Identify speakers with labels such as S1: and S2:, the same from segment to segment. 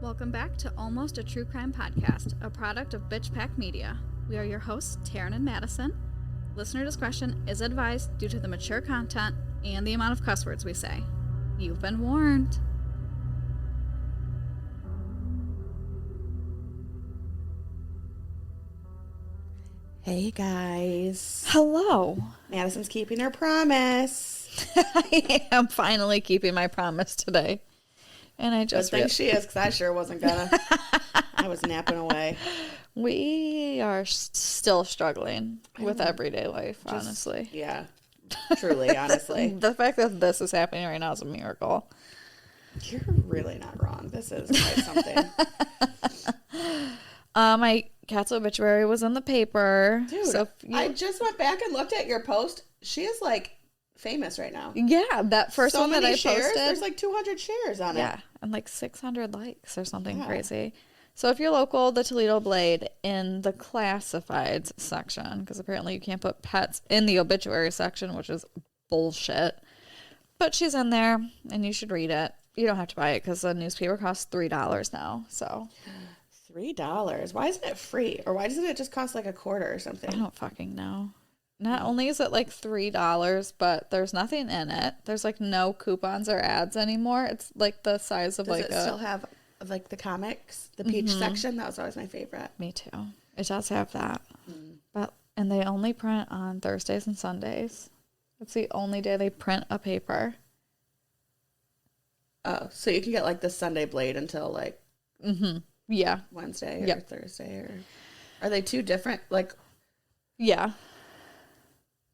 S1: Welcome back to Almost a True Crime Podcast, a product of Bitch Pack Media. We are your hosts, Taryn and Madison. Listener discretion is advised due to the mature content and the amount of cuss words we say. You've been warned.
S2: Hey guys.
S1: Hello.
S2: Madison's keeping her promise.
S1: I am finally keeping my promise today. And I just
S2: think she is, because I sure wasn't gonna. I was napping away.
S1: We are still struggling with everyday life, honestly.
S2: Yeah, truly, honestly.
S1: The fact that this is happening right now is a miracle.
S2: You're really not wrong. This is quite something.
S1: My cat's obituary was in the paper.
S2: Dude, so I just went back and looked at your post. She is like famous right now.
S1: Yeah, that first one that I
S2: shares,
S1: posted.
S2: There's like 200 shares on it.
S1: Yeah, and like 600 likes or something crazy. So if you're local, the Toledo Blade in the classifieds section, because apparently you can't put pets in the obituary section, which is bullshit. But she's in there, and you should read it. You don't have to buy it because the newspaper costs $3 now. So
S2: $3? Why isn't it free? Or why doesn't it just cost like a quarter or something?
S1: I don't fucking know. Not only is it like $3, but there's nothing in it. There's like no coupons or ads anymore. It's like the size of
S2: Does it still have like the comics, the peach section? That was always my favorite.
S1: Me too. It does have that. And they only print on Thursdays and Sundays. It's the only day they print a paper.
S2: Oh, so you can get like the Sunday Blade until like
S1: Yeah.
S2: Wednesday or Thursday, or are they two different? Like,
S1: yeah.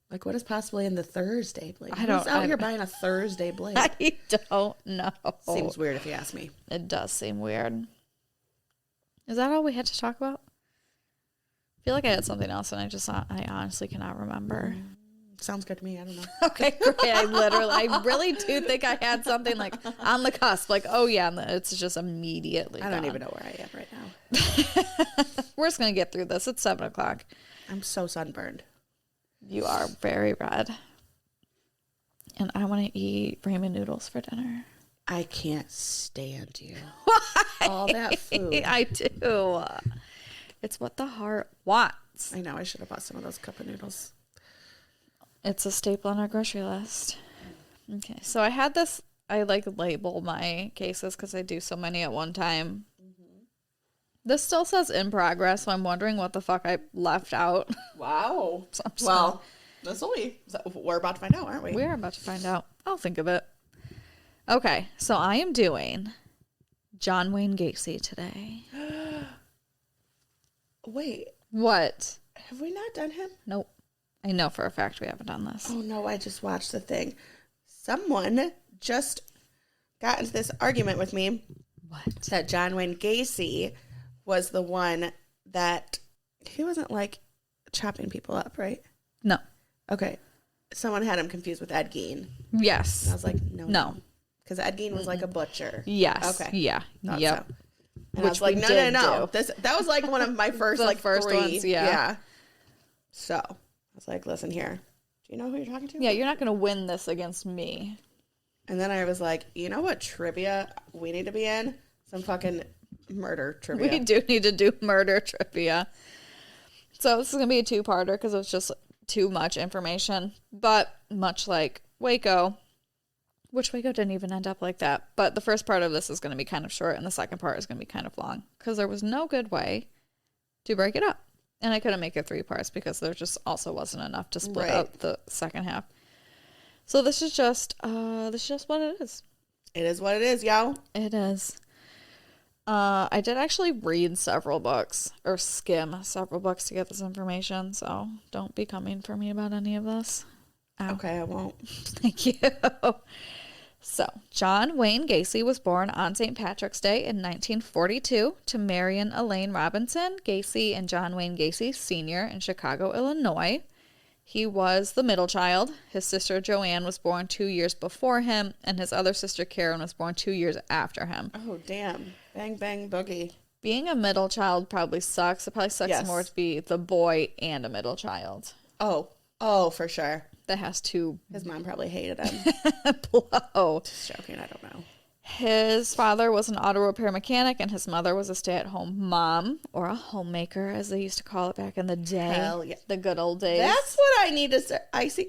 S2: Like, what is possibly in the Thursday Blade?
S1: I don't.
S2: Who's out here buying a Thursday Blade?
S1: I don't know.
S2: Seems weird if you ask me.
S1: It does seem weird. Is that all we had to talk about? I feel like I had something else, and I honestly cannot remember.
S2: Sounds good to me. I don't know.
S1: Okay, great. I really do think I had something like on the cusp. Like, oh yeah, and it's just immediately
S2: I don't
S1: gone.
S2: even know where I am right now.
S1: We're just gonna get through this. It's 7:00.
S2: I'm so sunburned.
S1: You are very red. And I want to eat ramen noodles for dinner.
S2: I can't stand you.
S1: Why?
S2: All that food.
S1: I do. It's what the heart wants.
S2: I know. I should have bought some of those cup of noodles.
S1: It's a staple on our grocery list. Okay. So I had this, I like label my cases because I do so many at one time. This still says in progress, so I'm wondering what the fuck I left out.
S2: Wow.
S1: Well,
S2: we're about to find out, aren't we?
S1: We're about to find out. I'll think of it. Okay, so I am doing John Wayne Gacy today.
S2: Wait.
S1: What?
S2: Have we not done him?
S1: Nope. I know for a fact we haven't done this.
S2: Oh, no, I just watched the thing. Someone just got into this argument with me.
S1: What?
S2: That John Wayne Gacy was the one that he wasn't like chopping people up, right?
S1: No.
S2: Okay. Someone had him confused with Ed Gein.
S1: Yes.
S2: And I was like, no.
S1: No.
S2: Because Ed Gein was like a butcher.
S1: Yes.
S2: Okay.
S1: Yeah.
S2: Thought
S1: Yep.
S2: so. And I was like, no. That was like one of my first
S1: first
S2: three.
S1: ones, yeah.
S2: So I was like, listen here. Do you know who you're talking to?
S1: Yeah, you're not going to win this against me.
S2: And then I was like, you know what trivia we need to be in? Some fucking murder trivia.
S1: We do need to do murder trivia. So this is going to be a two-parter because it's just too much information. But much like Waco, which Waco didn't even end up like that. But the first part of this is going to be kind of short and the second part is going to be kind of long because there was no good way to break it up. And I couldn't make it 3 parts because there just also wasn't enough to split out the second half. So this is just what it is.
S2: It is what it is, yo.
S1: It is. I did actually read several books or skim several books to get this information, so don't be coming for me about any of this. Ow.
S2: Okay, I won't.
S1: Thank you. So, John Wayne Gacy was born on St. Patrick's Day in 1942 to Marion Elaine Robinson Gacy and John Wayne Gacy Sr. in Chicago, Illinois. He was the middle child. His sister Joanne was born 2 years before him, and his other sister Karen was born 2 years after him.
S2: Oh, damn. Bang, bang, boogie.
S1: Being a middle child probably sucks. It probably sucks more to be the boy and a middle child.
S2: Oh, for sure.
S1: That has to...
S2: His mom probably hated him.
S1: blow.
S2: Just joking, I don't know.
S1: His father was an auto repair mechanic, and his mother was a stay-at-home mom, or a homemaker, as they used to call it back in the day.
S2: Hell yeah.
S1: The good old days.
S2: That's what I need to say.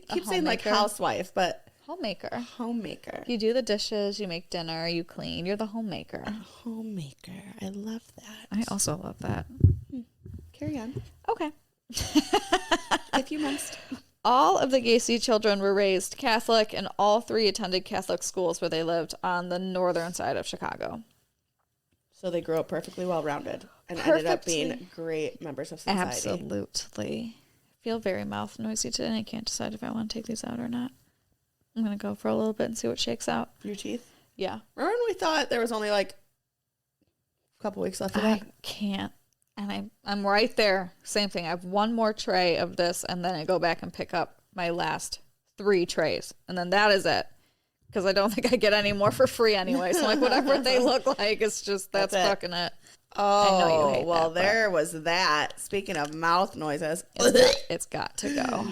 S2: Keep saying like housewife, but
S1: homemaker.
S2: Homemaker.
S1: You do the dishes, you make dinner, you clean. You're the homemaker.
S2: A homemaker. I love that.
S1: I also love that.
S2: Carry on.
S1: Okay.
S2: If you must.
S1: All of the Gacy children were raised Catholic, and all 3 attended Catholic schools where they lived on the northern side of Chicago.
S2: So they grew up perfectly well-rounded and ended up being great members of society.
S1: Absolutely. I feel very mouth noisy today, and I can't decide if I want to take these out or not. I'm going to go for a little bit and see what shakes out.
S2: Your teeth?
S1: Yeah.
S2: Remember when we thought there was only like a couple weeks left of that?
S1: I can't. And I'm right there. Same thing. I have one more tray of this, and then I go back and pick up my last 3 trays. And then that is it. Because I don't think I get any more for free anyway. So, like, whatever they look like, it's just, that's fucking it.
S2: Oh,
S1: I know you hate
S2: well,
S1: that,
S2: there was that. Speaking of mouth noises.
S1: It's got to go.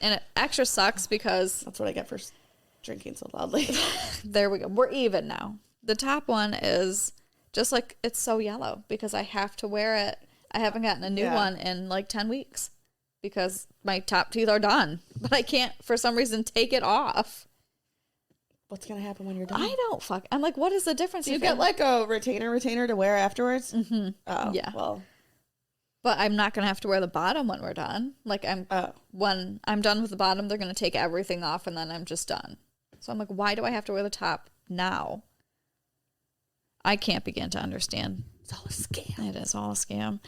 S1: And it extra sucks because...
S2: That's what I get for drinking so loudly.
S1: There we go. We're even now. The top one is... just like, it's so yellow because I have to wear it. I haven't gotten a new one in like 10 weeks because my top teeth are done. But I can't, for some reason, take it off.
S2: What's going to happen when you're done?
S1: I don't I'm like, what is the difference?
S2: Do you get like a retainer to wear afterwards?
S1: Mm-hmm.
S2: Oh,
S1: yeah.
S2: Well.
S1: But I'm not going to have to wear the bottom when we're done. Like, when I'm done with the bottom, they're going to take everything off and then I'm just done. So I'm like, why do I have to wear the top now? I can't begin to understand.
S2: It's all a scam.
S1: It is all a scam.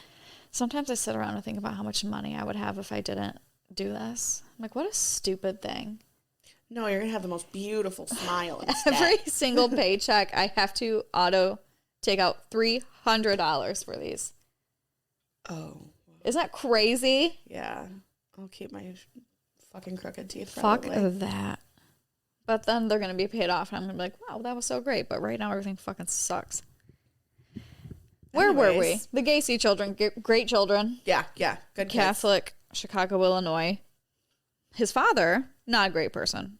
S1: Sometimes I sit around and think about how much money I would have if I didn't do this. I'm like, what a stupid thing.
S2: No, you're going to have the most beautiful smile instead.
S1: Every single paycheck, I have to auto take out $300 for these.
S2: Oh.
S1: Isn't that crazy?
S2: Yeah. I'll keep my fucking crooked teeth.
S1: Fuck
S2: probably.
S1: that. But then they're going to be paid off, and I'm going to be like, wow, that was so great. But right now, everything fucking sucks. Where were we? The Gacy children, great children.
S2: Yeah. Good
S1: Catholic, kids. Chicago, Illinois. His father, not a great person.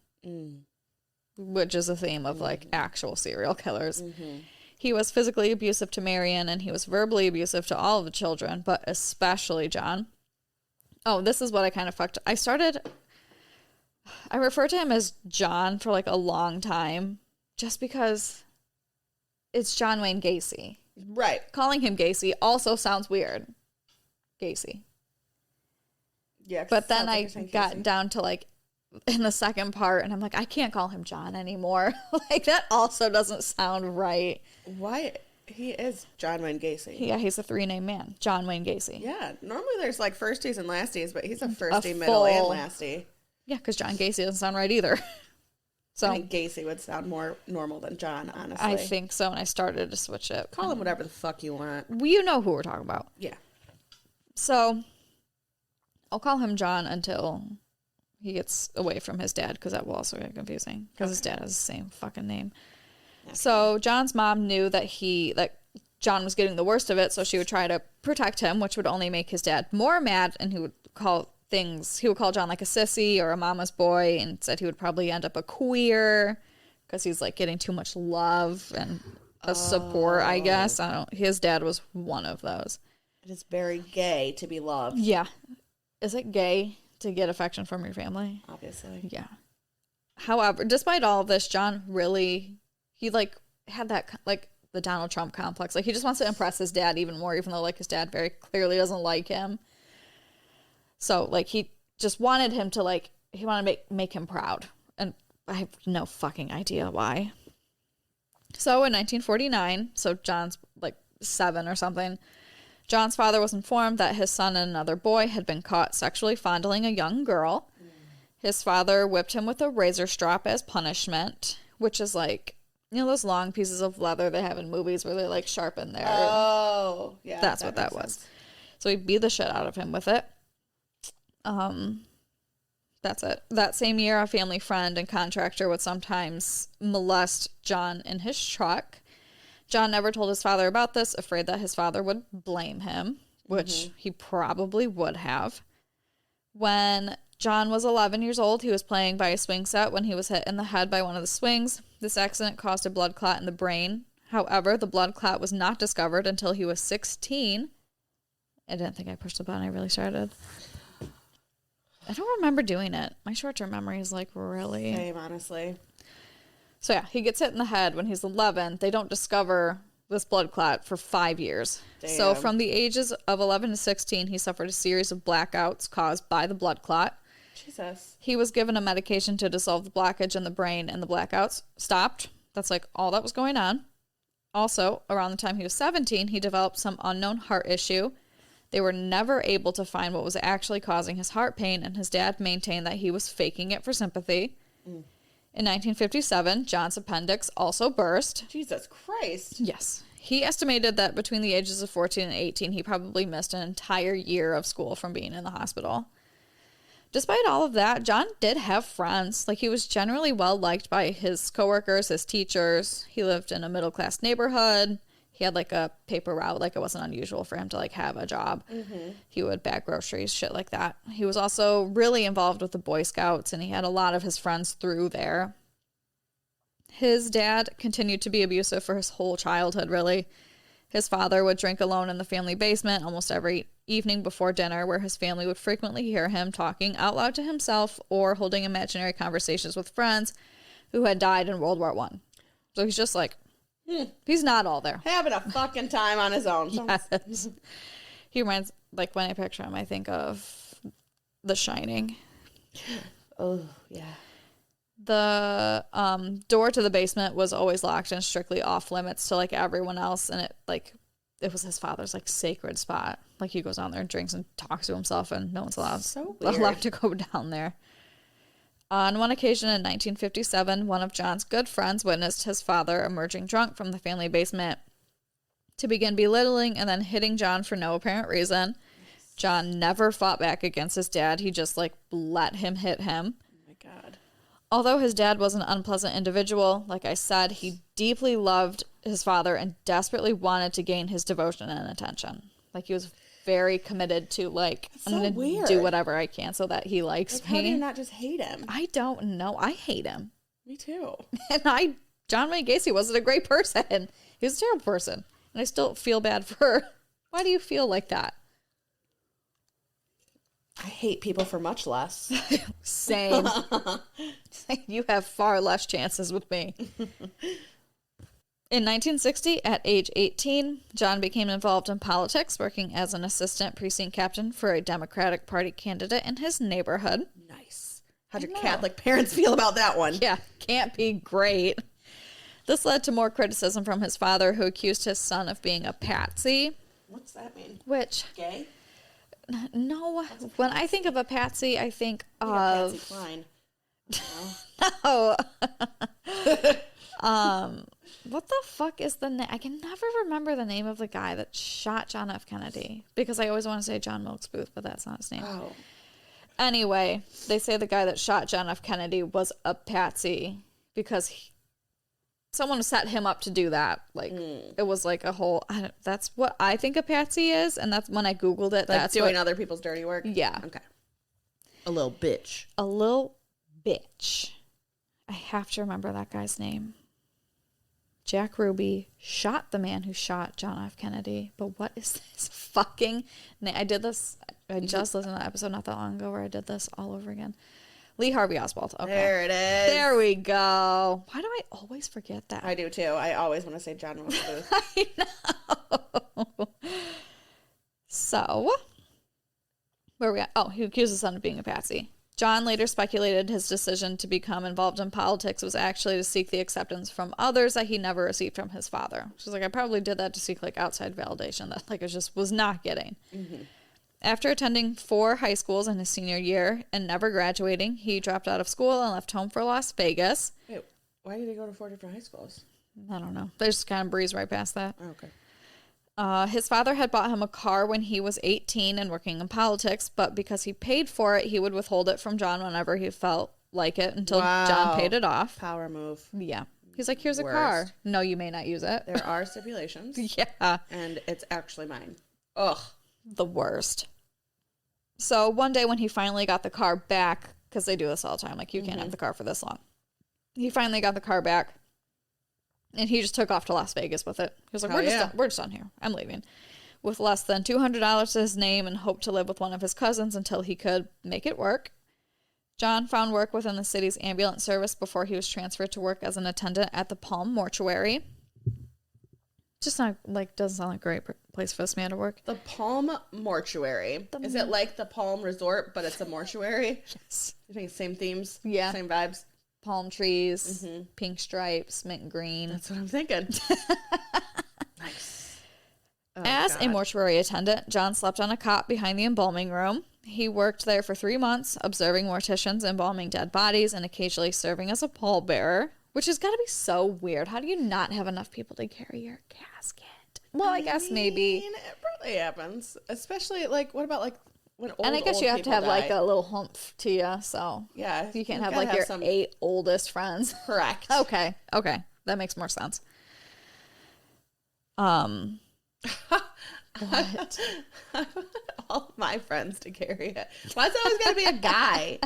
S1: Which is a theme of, like, actual serial killers. Mm-hmm. He was physically abusive to Marion, and he was verbally abusive to all of the children, but especially John. Oh, this is what I kind of fucked. I referred to him as John for like a long time just because it's John Wayne Gacy.
S2: Right.
S1: Calling him Gacy also sounds weird. Gacy.
S2: Yeah.
S1: But then I got down to like in the second part and I'm like, I can't call him John anymore. Like that also doesn't sound right.
S2: Why? He is John Wayne Gacy.
S1: Yeah, he's a 3-name man. John Wayne Gacy.
S2: Yeah. Normally there's like firsties and lasties, but he's a firstie, middle, and lastie. Yeah,
S1: because John Gacy doesn't sound right either. So
S2: I think Gacy would sound more normal than John, honestly.
S1: I think so, and I started to switch it.
S2: Call him whatever the fuck you want.
S1: Well, you know who we're talking about.
S2: Yeah.
S1: So I'll call him John until he gets away from his dad, because that will also get confusing, because his dad has the same fucking name. Okay. So John's mom knew that John was getting the worst of it, so she would try to protect him, which would only make his dad more mad, and he would call John like a sissy or a mama's boy, and said he would probably end up a queer because he's like getting too much love and support, I guess. His dad was one of those.
S2: It is very gay to be loved.
S1: Yeah. Is it gay to get affection from your family?
S2: Obviously.
S1: Yeah. However, despite all of this, John really, he like had that like the Donald Trump complex. Like he just wants to impress his dad even more, even though like his dad very clearly doesn't like him. So, like, he just wanted him to, like, he wanted to make him proud. And I have no fucking idea why. So, in 1949, so John's, like, 7 or something, John's father was informed that his son and another boy had been caught sexually fondling a young girl. His father whipped him with a razor strap as punishment, which is, like, you know those long pieces of leather they have in movies where they, like, sharpen their...
S2: Oh, yeah.
S1: That's what that was. So he beat the shit out of him with it. That's it. That same year, a family friend and contractor would sometimes molest John in his truck. John never told his father about this, afraid that his father would blame him, which he probably would have. When John was 11 years old, he was playing by a swing set when he was hit in the head by one of the swings. This accident caused a blood clot in the brain. However, the blood clot was not discovered until he was 16. I didn't think I pushed the button. I really started. I don't remember doing it. My short-term memory is like really...
S2: Same, honestly.
S1: So yeah, he gets hit in the head when he's 11. They don't discover this blood clot for 5 years.
S2: Damn.
S1: So from the ages of 11 to 16, he suffered a series of blackouts caused by the blood clot.
S2: Jesus.
S1: He was given a medication to dissolve the blockage in the brain, and the blackouts stopped. That's like all that was going on. Also, around the time he was 17, he developed some unknown heart issue. They were never able to find what was actually causing his heart pain, and his dad maintained that he was faking it for sympathy. In 1957, John's appendix also burst.
S2: Jesus Christ.
S1: Yes. He estimated that between the ages of 14 and 18, he probably missed an entire year of school from being in the hospital. Despite all of that, John did have friends. Like, he was generally well liked by his coworkers, his teachers. He lived in a middle-class neighborhood. He had, like, a paper route. Like, it wasn't unusual for him to, like, have a job. He would bag groceries, shit like that. He was also really involved with the Boy Scouts, and he had a lot of his friends through there. His dad continued to be abusive for his whole childhood, really. His father would drink alone in the family basement almost every evening before dinner, where his family would frequently hear him talking out loud to himself or holding imaginary conversations with friends who had died in World War I. So he's just like, he's not all there.
S2: Having a fucking time on his own.
S1: Yes. He reminds, like, when I picture him, I think of The Shining.
S2: Oh, yeah.
S1: The door to the basement was always locked and strictly off limits to, like, everyone else, and it was his father's, like, sacred spot. Like, he goes down there and drinks and talks to himself, and no one's allowed to go down there. On one occasion in 1957, one of John's good friends witnessed his father emerging drunk from the family basement to begin belittling and then hitting John for no apparent reason. John never fought back against his dad. He just, like, let him hit him.
S2: Oh, my God.
S1: Although his dad was an unpleasant individual, like I said, he deeply loved his father and desperately wanted to gain his devotion and attention. Like, he was very committed to, like, I'm going to do whatever I can so that he likes me.
S2: How do you not just hate him?
S1: I don't know. I hate him.
S2: Me too.
S1: And John Wayne Gacy wasn't a great person. He was a terrible person. And I still feel bad for... Why do you feel like that?
S2: I hate people for much less.
S1: Same. You have far less chances with me. In 1960, at age 18, John became involved in politics, working as an assistant precinct captain for a Democratic Party candidate in his neighborhood.
S2: Nice. How'd your Catholic parents feel about that one?
S1: Yeah, can't be great. This led to more criticism from his father, who accused his son of being a patsy.
S2: What's that mean?
S1: Which...
S2: Gay?
S1: No. When I think of a patsy, I think of...
S2: Patsy Cline.
S1: No. What the fuck is the name? I can never remember the name of the guy that shot John F. Kennedy, because I always want to say John Wilkes Booth, but that's not his name.
S2: Oh.
S1: Anyway, they say the guy that shot John F. Kennedy was a patsy because someone set him up to do that. Like, it was like a whole... that's what I think a patsy is, and that's when I Googled it.
S2: Like,
S1: that's
S2: doing other people's dirty work?
S1: Yeah.
S2: Okay. A little bitch.
S1: A little bitch. I have to remember that guy's name. Jack Ruby shot the man who shot John F. Kennedy. But what is this fucking name? I just listened to that episode not that long ago where I did this all over again. Lee Harvey Oswald. Okay.
S2: There it is.
S1: There we go. Why do I always forget that?
S2: I do too. I always want to say John Wilkes Booth.
S1: I know. So, where are we at? Oh, he accused his son of being a patsy. John later speculated his decision to become involved in politics was actually to seek the acceptance from others that he never received from his father. She's like, I probably did that to seek, like, outside validation that, like, I just was not getting. Mm-hmm. After attending 4 high schools in his senior year and never graduating, he dropped out of school and left home for Las Vegas.
S2: Wait, why did he go to 4 different high schools?
S1: I don't know. They just kind of breeze right past that.
S2: Oh, okay.
S1: His father had bought him a car when he was 18 and working in politics, but because he paid for it, he would withhold it from John whenever he felt like it until John paid it off.
S2: Power move.
S1: Yeah. He's like, here's a car. No, you may not use it.
S2: There are stipulations.
S1: Yeah.
S2: And it's actually mine. Ugh.
S1: The worst. So one day when he finally got the car back, because they do this all the time, like, you can't have the car for this long. He finally got the car back. And he just took off to Las Vegas with it. He was like, we're just done here. I'm leaving. With less than $200 to his name and hoped to live with one of his cousins until he could make it work. John found work within the city's ambulance service before he was transferred to work as an attendant at the Palm Mortuary. Just not like, doesn't sound like a great place for this man to work.
S2: The Palm Mortuary. Is it like the Palm Resort, but it's a mortuary?
S1: Yes.
S2: You think same themes?
S1: Yeah.
S2: Same vibes?
S1: Palm trees, pink stripes, mint and green.
S2: That's what I'm thinking. Nice. Oh,
S1: As
S2: God.
S1: a mortuary attendant, John slept on a cot behind the embalming room. He worked there for 3 months, observing morticians embalming dead bodies and occasionally serving as a pallbearer, which has got to be so weird. How do you not have enough people to carry your casket? Well, I guess maybe.
S2: It probably happens. Especially, like, what about, like, when old,
S1: And I guess you have to have,
S2: die?
S1: like, a little humph to you, so.
S2: Yeah.
S1: You can't have, like, your 8 oldest friends.
S2: Correct.
S1: Okay. That makes more sense. What?
S2: I want all my friends to carry it. Why's it always got to be a guy?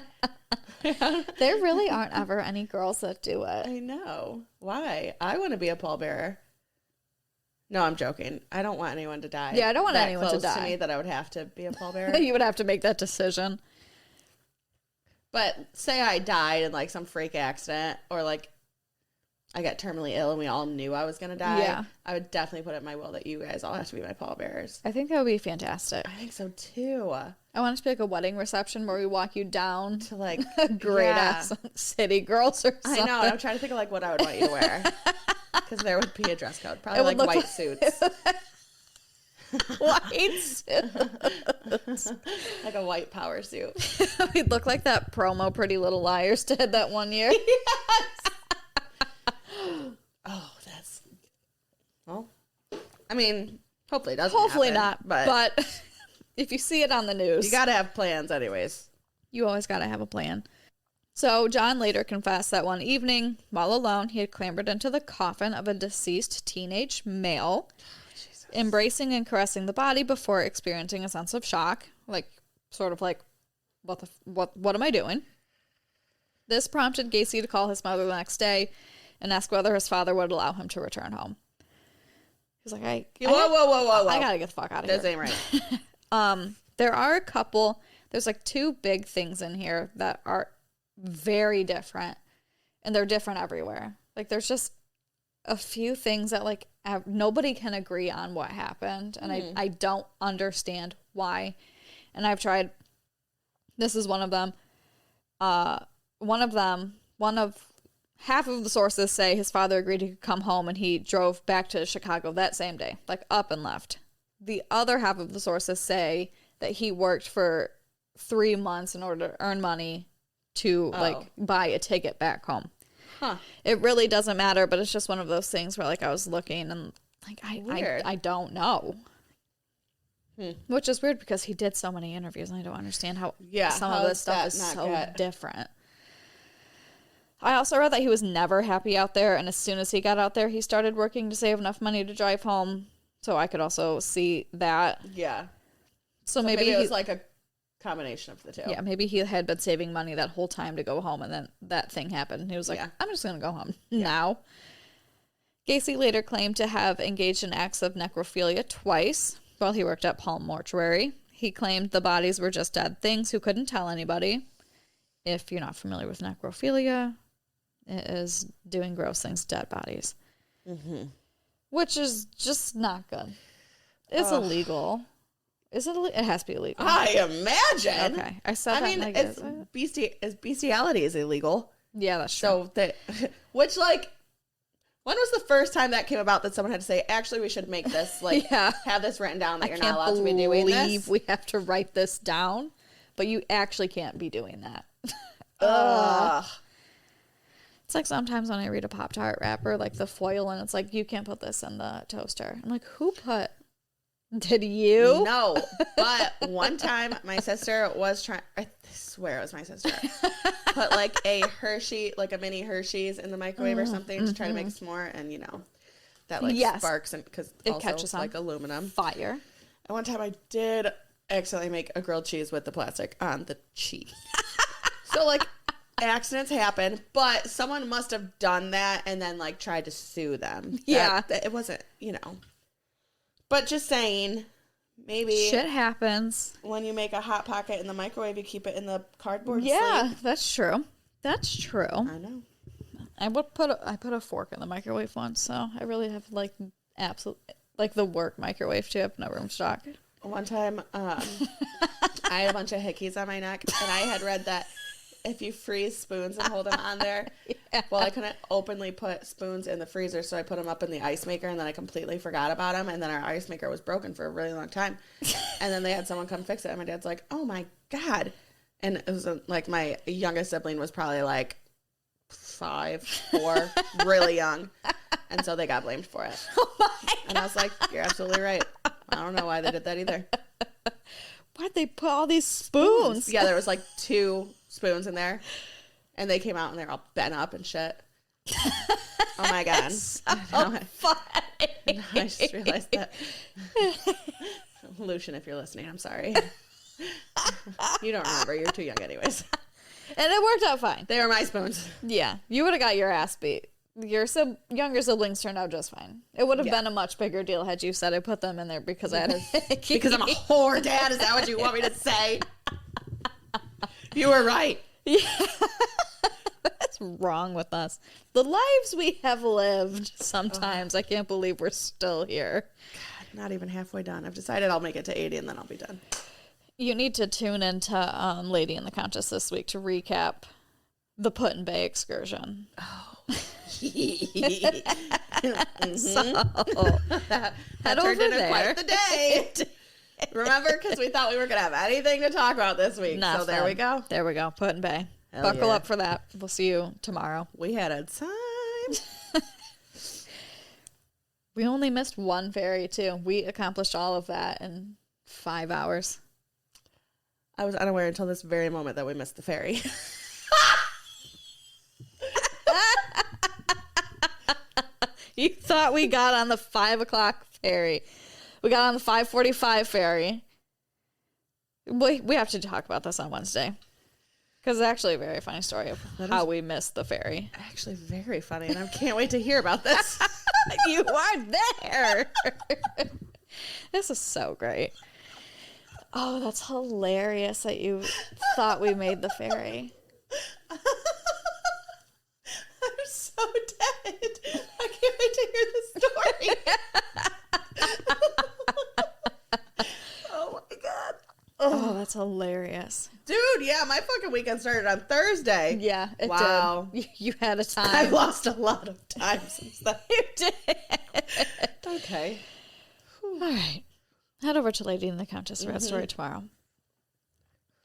S1: There really aren't ever any girls that do it.
S2: I know. Why? I want to be a pallbearer. No, I'm joking. I don't want anyone to die.
S1: Yeah, I don't want anyone to
S2: close
S1: die.
S2: to me that I would have to be a pallbearer.
S1: You would have to make that decision.
S2: But say I died in like some freak accident, or like I got terminally ill and we all knew I was going to die.
S1: Yeah.
S2: I would definitely put it in my will that you guys all have to be my pallbearers.
S1: I think that would be fantastic.
S2: I think so too.
S1: I want it to be like a wedding reception where we walk you down
S2: To like
S1: great ass city girls or something.
S2: I know. I'm trying to think of like what I would want you to wear. Because there would be a dress code. Probably
S1: It would
S2: like
S1: look
S2: white suits.
S1: White suits.
S2: Like a white power suit.
S1: We'd look like that promo Pretty Little Liars did that one year.
S2: Oh, that's... Well, I mean, hopefully it doesn't
S1: Hopefully
S2: happen,
S1: not. But if you see it on the news,
S2: you got to have plans anyways.
S1: you always got to have a plan. So John later confessed that one evening, while alone, he had clambered into the coffin of a deceased teenage male, embracing and caressing the body before experiencing a sense of shock, like sort of like, what am I doing? This prompted Gacy to call his mother the next day and ask whether his father would allow him to return home. He's like,
S2: Whoa.
S1: I gotta get the fuck out of here.
S2: This ain't right.
S1: There are a couple, there's like 2 big things in here that are very different, and they're different everywhere. Like there's just a few things that like nobody can agree on what happened, and I don't understand why. And I've tried, this is one of them. Half of the sources say his father agreed he could come home and he drove back to Chicago that same day, like up and left. The other half of the sources say that he worked for 3 months in order to earn money to like buy a ticket back home.
S2: Huh.
S1: It really doesn't matter, but it's just one of those things where like I was looking and like I don't know. Which is weird because he did so many interviews and I don't understand how some of this stuff is so different. I also read that he was never happy out there, and as soon as he got out there, he started working to save enough money to drive home. So I could also see that.
S2: Yeah.
S1: So maybe
S2: it was like a combination of the two.
S1: Yeah, maybe he had been saving money that whole time to go home, and then that thing happened. And he was like, I'm just going to go home now. Gacy later claimed to have engaged in acts of necrophilia twice while he worked at Palm Mortuary. He claimed the bodies were just dead things who couldn't tell anybody. If you're not familiar with necrophilia, it is doing gross things to dead bodies. Which is just not good. It's illegal. Is it illegal? It has to be illegal.
S2: I imagine.
S1: Okay. I said that like
S2: it's bestiality is illegal.
S1: Yeah, that's true.
S2: So which like, when was the first time that came about that someone had to say, actually, we should make this like have this written down that you're not allowed to be doing this?
S1: We have to write this down, but you actually can't be doing that. It's like sometimes when I read a Pop-Tart wrapper, like the foil, and it's like, you can't put this in the toaster. I'm like, who put? Did you?
S2: No, but one time my sister was trying, I swear it was my sister, put like a Hershey, like a mini Hershey's in the microwave or something to try to make a s'more, and you know, that like sparks, and because it catches on like aluminum.
S1: Fire.
S2: And one time I did accidentally make a grilled cheese with the plastic on the cheese. So like, accidents happen, but someone must have done that and then like tried to sue them. That it wasn't, But just saying, maybe
S1: shit happens.
S2: When you make a hot pocket in the microwave, you keep it in the cardboard
S1: Yeah,
S2: sleeve.
S1: that's true. That's true.
S2: I know.
S1: I put a fork in the microwave once, so I really have like the work microwave too. I have no room stock.
S2: One time, I had a bunch of hickeys on my neck, and I had read that if you freeze spoons and hold them on there, well, I couldn't openly put spoons in the freezer, so I put them up in the ice maker, and then I completely forgot about them, and then our ice maker was broken for a really long time, and then they had someone come fix it, and my dad's like, oh my God, and it was like my youngest sibling was probably like 5, 4, really young, and so they got blamed for it.
S1: Oh my God.
S2: And I was like, you're absolutely right. I don't know why they did that either.
S1: Why'd they put all these spoons?
S2: Yeah, there was like 2 spoons in there, and they came out and they're all bent up and shit. Oh my God.
S1: So funny.
S2: I just realized that. Lucian, if you're listening, I'm sorry. You don't remember. You're too young anyways.
S1: And it worked out fine.
S2: They were my spoons.
S1: Yeah, you would have got your ass beat. Your younger siblings turned out just fine. It would have been a much bigger deal had you said I put them in there because I had
S2: because I'm a whore, Dad. Is that what you want me to say? You were right.
S1: Yeah. What's wrong with us? The lives we have lived sometimes. I can't believe we're still here.
S2: God, not even halfway done. I've decided I'll make it to 80 and then I'll be done.
S1: You need to tune into Lady and the Countess this week to recap the Put in Bay excursion.
S2: Oh.
S1: So,
S2: that
S1: head
S2: turned
S1: over
S2: into
S1: there.
S2: quite the day. Remember? Because we thought we were going to have anything to talk about this week.
S1: Nothing.
S2: So there we go.
S1: There we go. Put in Bay.
S2: Hell
S1: Buckle
S2: yeah.
S1: up for that. We'll see you tomorrow.
S2: We had a time.
S1: We only missed one ferry, too. We accomplished all of that in 5 hours.
S2: I was unaware until this very moment that we missed the ferry.
S1: You thought we got on the 5 o'clock ferry. We got on the 5:45 ferry. We have to talk about this on Wednesday. Because it's actually a very funny story of how we missed the ferry.
S2: Actually, very funny, and I can't wait to hear about this.
S1: You are there. This is so great. Oh, that's hilarious that you thought we made the ferry.
S2: I'm so dead. I can't wait to hear the story. Oh my God.
S1: Oh, that's hilarious.
S2: Dude, yeah, my fucking weekend started on Thursday.
S1: Yeah, it
S2: Wow.
S1: did. You had a time.
S2: I've lost a lot of time since then.
S1: You did.
S2: Okay.
S1: All right. Head over to Lady and the Countess for that story tomorrow.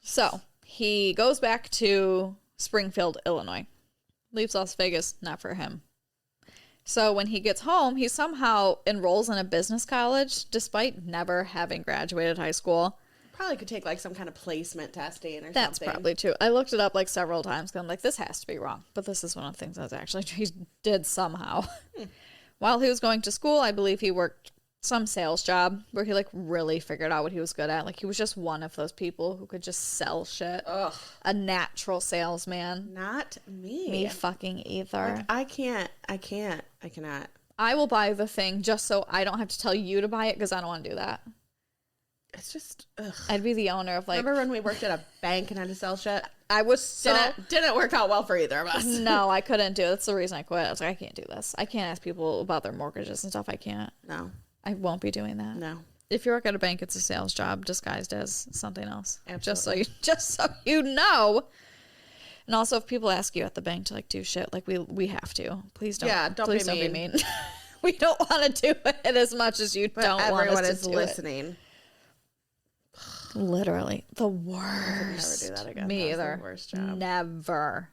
S1: So, he goes back to Springfield, Illinois. Leaves Las Vegas, not for him. So, when he gets home, he somehow enrolls in a business college despite never having graduated high school.
S2: Probably could take like some kind of placement testing or
S1: That's
S2: something.
S1: probably true. I looked it up like several times because I'm like, this has to be wrong. But this is one of the things that's actually he did somehow. While he was going to school, I believe he worked some sales job where he like really figured out what he was good at. Like he was just one of those people who could just sell shit.
S2: Ugh.
S1: A natural salesman.
S2: Not me.
S1: Me fucking either.
S2: Like, I cannot.
S1: I will buy the thing just so I don't have to tell you to buy it because I don't want to do that.
S2: It's just, ugh.
S1: I'd be the owner of like.
S2: Remember when we worked at a bank and had to sell shit?
S1: I was so.
S2: Didn't work out well for either of us.
S1: No, I couldn't do it. That's the reason I quit. I was like, I can't do this. I can't ask people about their mortgages and stuff. I can't.
S2: No.
S1: I won't be doing that.
S2: No.
S1: If you work at a bank, it's a sales job disguised as something else.
S2: Absolutely.
S1: Just so you know. And also, if people ask you at the bank to like do shit, like we have to. Please don't.
S2: Yeah, don't
S1: please
S2: be
S1: don't be mean. We don't want to do it as much as you
S2: But
S1: don't want
S2: everyone
S1: us to
S2: is
S1: do
S2: listening.
S1: it. Literally the worst.
S2: Never do that again.
S1: Me
S2: That was
S1: either.
S2: the worst job.
S1: Never.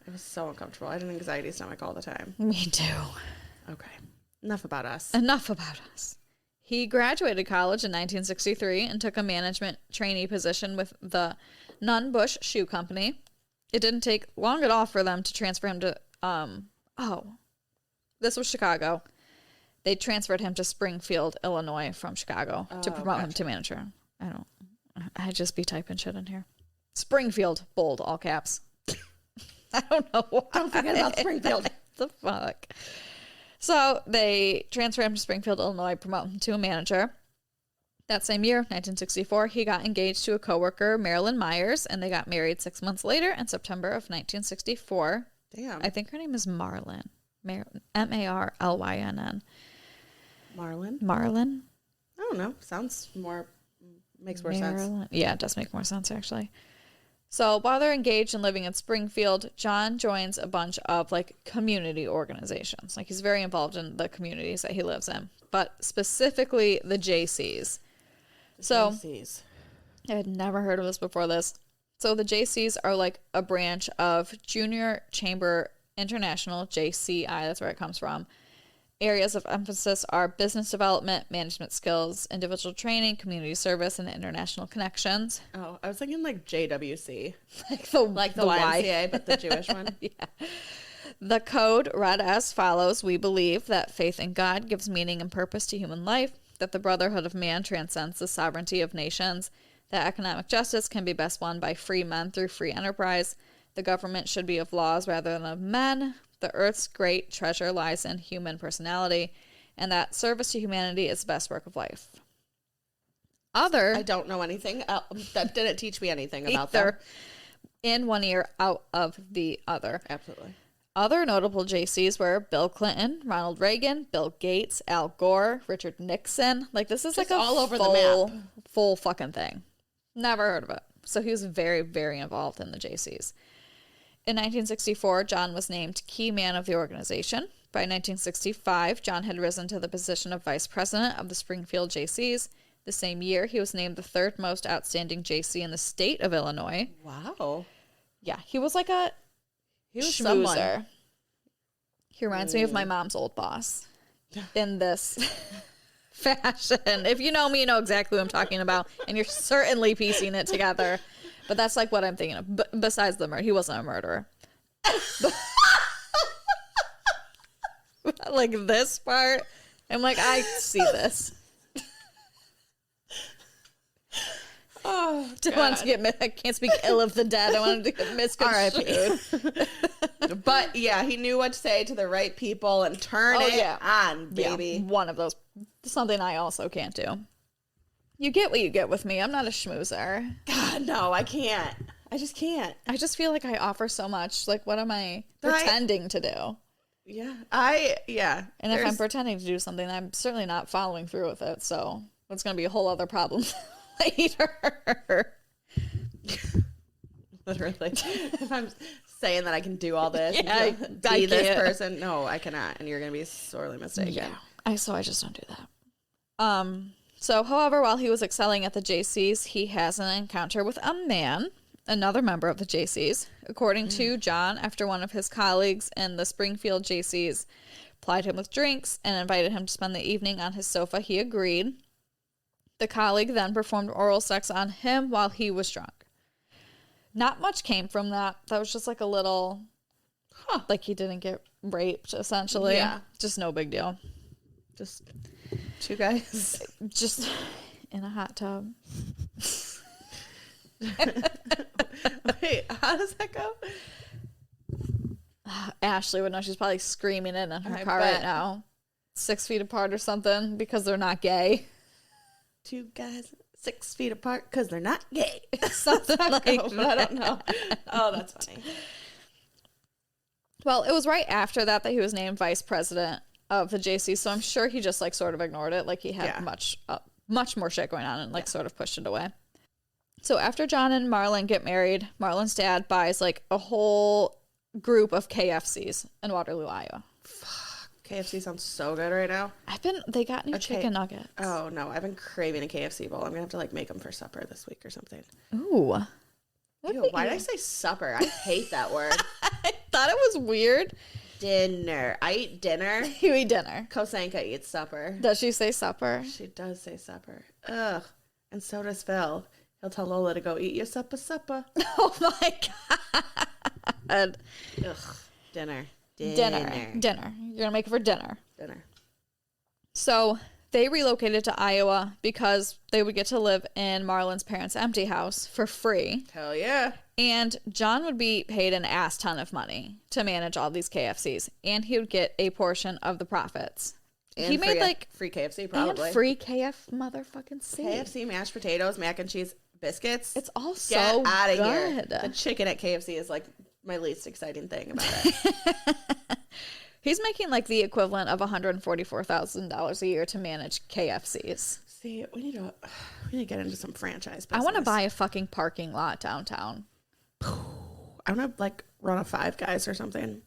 S2: It was so uncomfortable. I had an anxiety stomach all the time.
S1: Me too.
S2: Okay. Enough about us.
S1: Enough about us. He graduated college in 1963 and took a management trainee position with the Nunn-Bush Shoe Company. It didn't take long at all for them to transfer him to, this was Chicago. They transferred him to Springfield, Illinois from Chicago to promote him to manager. I'd just be typing shit in here. Springfield, bold, all caps. I don't know why.
S2: Don't forget about Springfield.
S1: The fuck? So they transferred him to Springfield, Illinois, promote him to a manager. That same year, 1964, he got engaged to a coworker, Marilyn Myers, and they got married 6 months later in September of 1964.
S2: Damn.
S1: I think her name is Marlyn. Marlyn.
S2: Marlyn?
S1: Marlyn?
S2: I don't know. Makes more sense.
S1: Yeah, it does make more sense, actually. So while they're engaged and living in Springfield, John joins a bunch of like community organizations. Like he's very involved in the communities that he lives in, but specifically the Jaycees.
S2: Jaycees.
S1: I had never heard of this before this. So the Jaycees are like a branch of Junior Chamber International, JCI, that's where it comes from. Areas of emphasis are business development, management skills, individual training, community service, and international connections.
S2: Oh, I was thinking like JWC.
S1: Like
S2: the YMCA, but the Jewish one.
S1: Yeah. The code read as follows. We believe that faith in God gives meaning and purpose to human life, that the brotherhood of man transcends the sovereignty of nations, that economic justice can be best won by free men through free enterprise, the government should be of laws rather than of men, the earth's great treasure lies in human personality, and that service to humanity is the best work of life.
S2: I don't know anything. That didn't teach me anything about that.
S1: In one ear, out of the other.
S2: Absolutely.
S1: Other notable Jaycees were Bill Clinton, Ronald Reagan, Bill Gates, Al Gore, Richard Nixon. Like this is
S2: just
S1: like
S2: all over the map.
S1: Full fucking thing. Never heard of it. So he was very, very involved in the Jaycees. In 1964, John was named key man of the organization. By 1965, John had risen to the position of vice president of the Springfield Jaycees. The same year, he was named the third most outstanding Jaycee in the state of Illinois.
S2: Wow.
S1: Yeah, he was like a schmoozer. Someone. He reminds me of my mom's old boss in this fashion. If you know me, you know exactly what I'm talking about, and you're certainly piecing it together. But that's like what I'm thinking of. Besides the murder, he wasn't a murderer. Like this part, I'm like, I see this.
S2: Oh,
S1: didn't want to get. I can't speak ill of the dead. I wanted to get misconstrued.
S2: But yeah, he knew what to say to the right people and turn it on, baby.
S1: Yeah, one of those. Something I also can't do. You get what you get with me. I'm not a schmoozer.
S2: God, no, I can't. I just can't.
S1: I just feel like I offer so much. Like, what am I pretending to do?
S2: Yeah.
S1: And if I'm pretending to do something, I'm certainly not following through with it. So it's going to be a whole other problem later.
S2: Literally. If I'm saying that I can do all this,
S1: be
S2: this person, no, I cannot. And you're going to be sorely mistaken.
S1: Yeah. So I just don't do that. So, however, while he was excelling at the Jaycees, he has an encounter with a man, another member of the Jaycees. According to John, after one of his colleagues in the Springfield Jaycees plied him with drinks and invited him to spend the evening on his sofa, he agreed. The colleague then performed oral sex on him while he was drunk. Not much came from that. That was just like a little, like he didn't get raped, essentially.
S2: Yeah.
S1: Just no big deal.
S2: Just two guys.
S1: Just in a hot tub.
S2: Wait, how does that go?
S1: Ashley would know. She's probably screaming it in her car right now. 6 feet apart or something because they're not gay.
S2: Two guys 6 feet apart because they're not gay.
S1: Something like that.
S2: I don't know. Oh, that's funny.
S1: Well, it was right after that he was named vice president of the Jaycees, so I'm sure he just like sort of ignored it. Like he had much more shit going on and like sort of pushed it away. So after John and Marlyn get married, Marlyn's dad buys like a whole group of KFCs in Waterloo, Iowa.
S2: Fuck. KFC sounds so good right now.
S1: They got new chicken nuggets.
S2: Oh no, I've been craving a KFC bowl. I'm gonna have to like make them for supper this week or something.
S1: Ooh.
S2: Ew, why did I say supper? I hate that word.
S1: I thought it was weird.
S2: Dinner. I eat dinner.
S1: You eat dinner.
S2: Kosanka eats supper.
S1: Does she say supper?
S2: She does say supper. Ugh. And so does Phil. He'll tell Lola to go eat your supper.
S1: Oh my God.
S2: Ugh. Dinner.
S1: Dinner. You're going to make it for dinner.
S2: Dinner.
S1: So They relocated to Iowa because they would get to live in Marlon's parents' empty house for free.
S2: Hell yeah.
S1: And John would be paid an ass ton of money to manage all these KFCs. And he would get a portion of the profits.
S2: And
S1: he made like
S2: free KFC probably.
S1: And free KF motherfucking C.
S2: KFC, mashed potatoes, mac and cheese, biscuits.
S1: It's all so
S2: Get out of
S1: good.
S2: here. The chicken at KFC is like my least exciting thing about it.
S1: He's making like the equivalent of $144,000 a year to manage KFCs.
S2: See, we need to get into some franchise business.
S1: I want to buy a fucking parking lot downtown.
S2: I want to like run a Five Guys or something.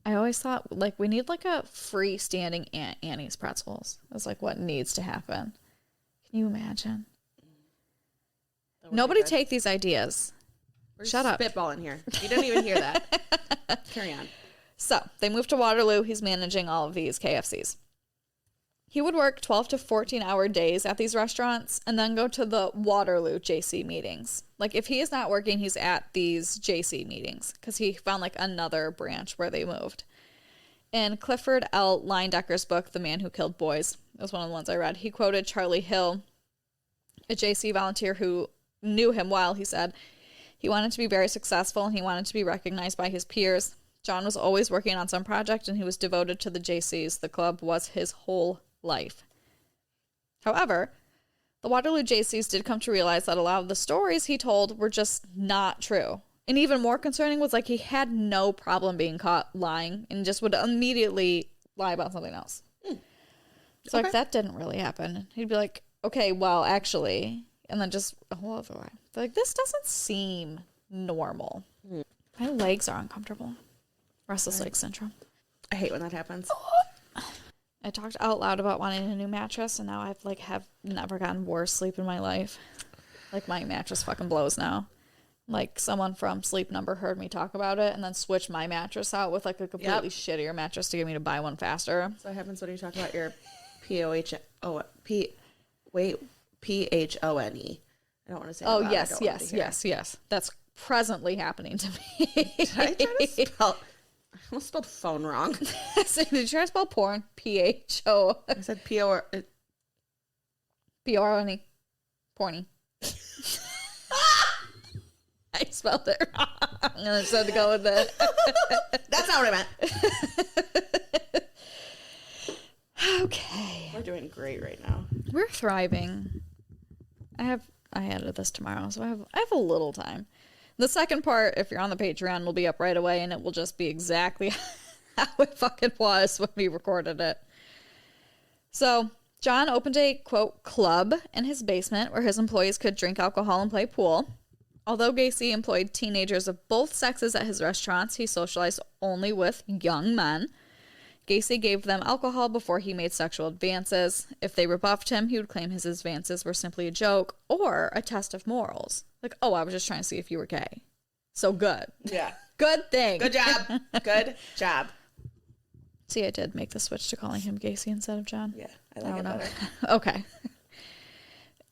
S1: I always thought like we need like a freestanding Aunt Annie's pretzels. That's like what needs to happen. Can you imagine? Nobody take these ideas. Shut up.
S2: Spitballing here. You didn't even hear that. Carry on.
S1: So they moved to Waterloo. He's managing all of these KFCs. He would work 12 to 14-hour days at these restaurants and then go to the Waterloo Jaycee meetings. Like, if he is not working, he's at these Jaycee meetings because he found, like, another branch where they moved. In Clifford L. Leindecker's book, The Man Who Killed Boys, it was one of the ones I read, he quoted Charlie Hill, a Jaycee volunteer who knew him well. He said, he wanted to be very successful and he wanted to be recognized by his peers. John was always working on some project and he was devoted to the Jaycees. The club was his whole life. However, the Waterloo Jaycees did come to realize that a lot of the stories he told were just not true. And even more concerning was like he had no problem being caught lying and just would immediately lie about something else. So like that didn't really happen. He'd be like, okay, well, actually, and then just a whole other lie. They're like, this doesn't seem normal. My legs are uncomfortable. Restless leg syndrome.
S2: I hate when that happens.
S1: I talked out loud about wanting a new mattress, and now I've like have never gotten worse sleep in my life. Like my mattress fucking blows now. Like someone from Sleep Number heard me talk about it, and then switched my mattress out with like a completely shittier mattress to get me to buy one faster.
S2: So what happens when you talk about your PHONE? I don't want to say.
S1: Oh yes. That's presently happening to me.
S2: Did I try to spell? I almost spelled phone wrong.
S1: So did you try to spell porn? PHO.
S2: I said P-O-R...
S1: P-O-R-N-E. Porny. I spelled it wrong. And I decided to go with it.
S2: That's not what I meant.
S1: Okay.
S2: We're doing great right now.
S1: We're thriving. I edited this tomorrow, so I have a little time. The second part, if you're on the Patreon, will be up right away, and it will just be exactly how it fucking was when we recorded it. So, John opened a, quote, club in his basement where his employees could drink alcohol and play pool. Although Gacy employed teenagers of both sexes at his restaurants, he socialized only with young men. Gacy gave them alcohol before he made sexual advances. If they rebuffed him, he would claim his advances were simply a joke or a test of morals. Like, oh, I was just trying to see if you were gay. So good.
S2: Yeah.
S1: Good thing.
S2: Good job. Good job.
S1: See, I did make the switch to calling him Gacy instead of John.
S2: Yeah, I like it better.
S1: Okay.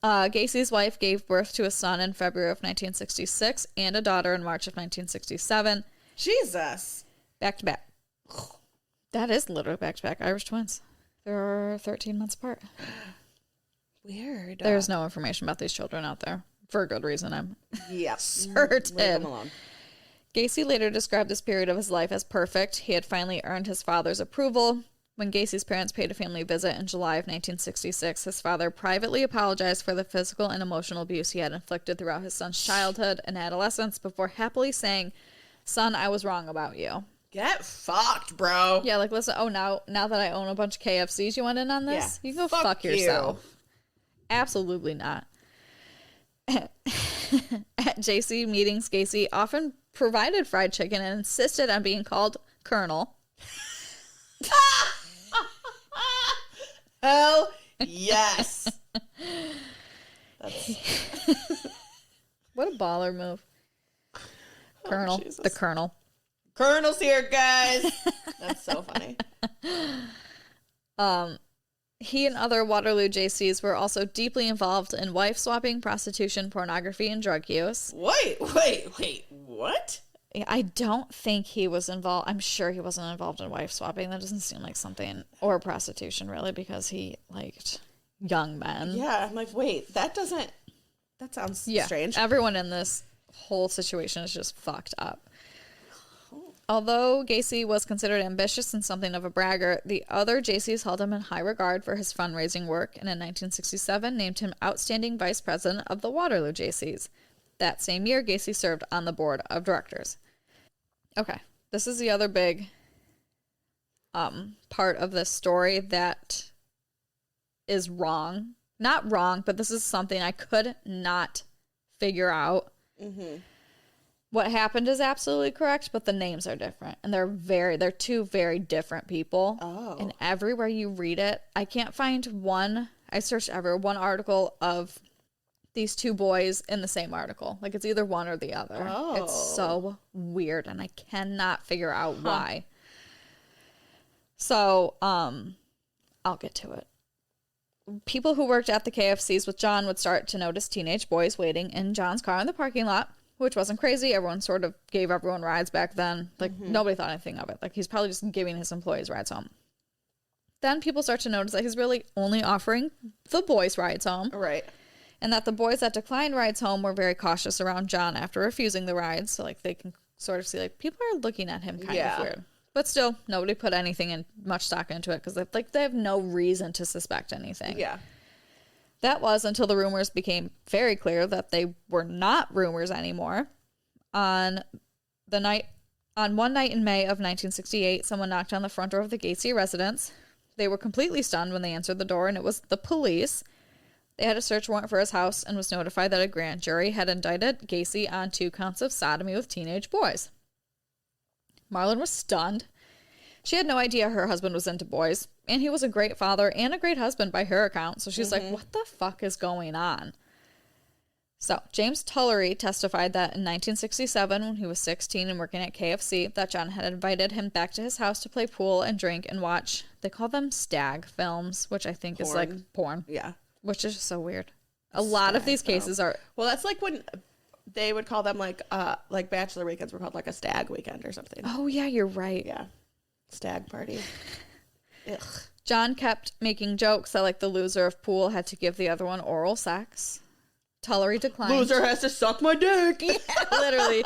S1: Gacy's wife gave birth to a son in February of 1966 and a daughter in March of 1967.
S2: Jesus.
S1: Back to back. That is literally back to back. Irish twins. They're 13 months apart.
S2: Weird.
S1: There's no information about these children out there. For a good reason, I'm
S2: yep.
S1: certain.
S2: Leave them alone.
S1: Gacy later described this period of his life as perfect. He had finally earned his father's approval. When Gacy's parents paid a family visit in July of 1966, his father privately apologized for the physical and emotional abuse he had inflicted throughout his son's childhood and adolescence before happily saying, "Son, I was wrong about you."
S2: Get fucked, bro.
S1: Yeah, like, listen, now that I own a bunch of KFCs, you want in on this?
S2: Yeah.
S1: You can go fuck yourself. Absolutely not. At Jaycee meetings, Gacy often provided fried chicken and insisted on being called Colonel.
S2: Hell yes.
S1: What a baller move. Colonel.
S2: Jesus.
S1: The Colonel.
S2: Colonel's here, guys. That's so funny.
S1: He and other Waterloo Jaycees were also deeply involved in wife swapping, prostitution, pornography, and drug use.
S2: Wait. What?
S1: I don't think he was involved. I'm sure he wasn't involved in wife swapping. That doesn't seem like something, or prostitution really, because he liked young men.
S2: Yeah, I'm like, wait, that sounds strange.
S1: Everyone in this whole situation is just fucked up. Although Gacy was considered ambitious and something of a braggart, the other Jaycees held him in high regard for his fundraising work, and in 1967 named him outstanding vice president of the Waterloo Jaycees. That same year, Gacy served on the board of directors. Okay, this is the other big part of this story that is wrong. Not wrong, but this is something I could not figure out. Mm-hmm. What happened is absolutely correct, but the names are different. And they're two very different people. Oh. And everywhere you read it, I can't find I searched one article of these two boys in the same article. Like, it's either one or the other. Oh. It's so weird, and I cannot figure out why. So, I'll get to it. People who worked at the KFCs with John would start to notice teenage boys waiting in John's car in the parking lot, which wasn't crazy. Everyone sort of gave everyone rides back then. Like, nobody thought anything of it. Like, he's probably just giving his employees rides home. Then people start to notice that he's really only offering the boys rides home.
S2: Right.
S1: And that the boys that declined rides home were very cautious around John after refusing the rides. So, like, they can sort of see, like, people are looking at him kind of weird. But still, nobody put much stock into it because they have no reason to suspect anything. Yeah. That was until the rumors became very clear that they were not rumors anymore. On one night in May of 1968, someone knocked on the front door of the Gacy residence. They were completely stunned when they answered the door, and it was the police. They had a search warrant for his house and was notified that a grand jury had indicted Gacy on 2 counts of sodomy with teenage boys. Marlon was stunned. She had no idea her husband was into boys, and he was a great father and a great husband by her account, so she's like, what the fuck is going on? So, James Tullery testified that in 1967, when he was 16 and working at KFC, that John had invited him back to his house to play pool and drink and watch, they call them stag films, which I think is like porn. Yeah. Which is just so weird. A lot of these cases are...
S2: Well, that's like when they would call them like bachelor weekends were called like a stag weekend or something.
S1: Oh, yeah, you're right.
S2: Yeah. Stag party. Ugh.
S1: John kept making jokes that like the loser of pool had to give the other one oral sex. Tullery declined.
S2: Loser has to suck my dick.
S1: Yeah, literally.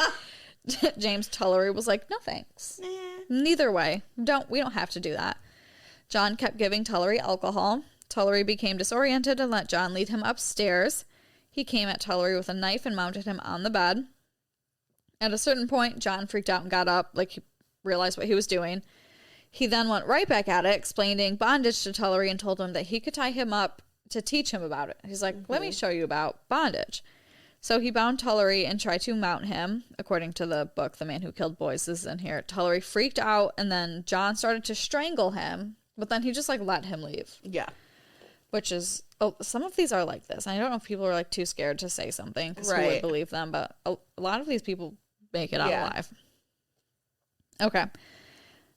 S1: James Tullery was like, no thanks. Neither way. We don't have to do that. John kept giving Tullery alcohol. Tullery became disoriented and let John lead him upstairs. He came at Tullery with a knife and mounted him on the bed. At a certain point, John freaked out and got up, like he realized what he was doing. He then went right back at it, explaining bondage to Tullery and told him that he could tie him up to teach him about it. He's like, let me show you about bondage. So he bound Tullery and tried to mount him. According to the book, The Man Who Killed Boys, this is in here. Tullery freaked out, and then John started to strangle him, but then he just like let him leave. Yeah. Which is, some of these are like this. I don't know if people are like too scared to say something because who would believe them, but a lot of these people make it out alive. Okay.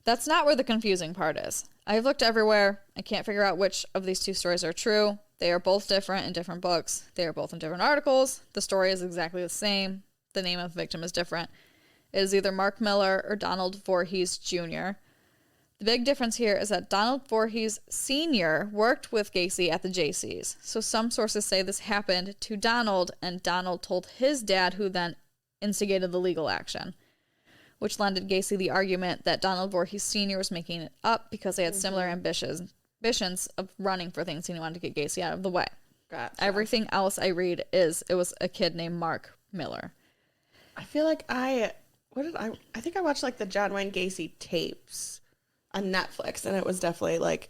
S1: That's not where the confusing part is. I've looked everywhere. I can't figure out which of these two stories are true. They are both different in different books. They are both in different articles. The story is exactly the same. The name of the victim is different. It is either Mark Miller or Donald Voorhees Jr. The big difference here is that Donald Voorhees Sr. worked with Gacy at the Jaycees. So some sources say this happened to Donald, and Donald told his dad, who then instigated the legal action, which landed Gacy the argument that Donald Voorhees Sr. was making it up because they had similar ambitions of running for things, and he wanted to get Gacy out of the way. Gotcha. Everything else I read is it was a kid named Mark Miller.
S2: I feel like I think I watched like the John Wayne Gacy tapes on Netflix, and it was definitely like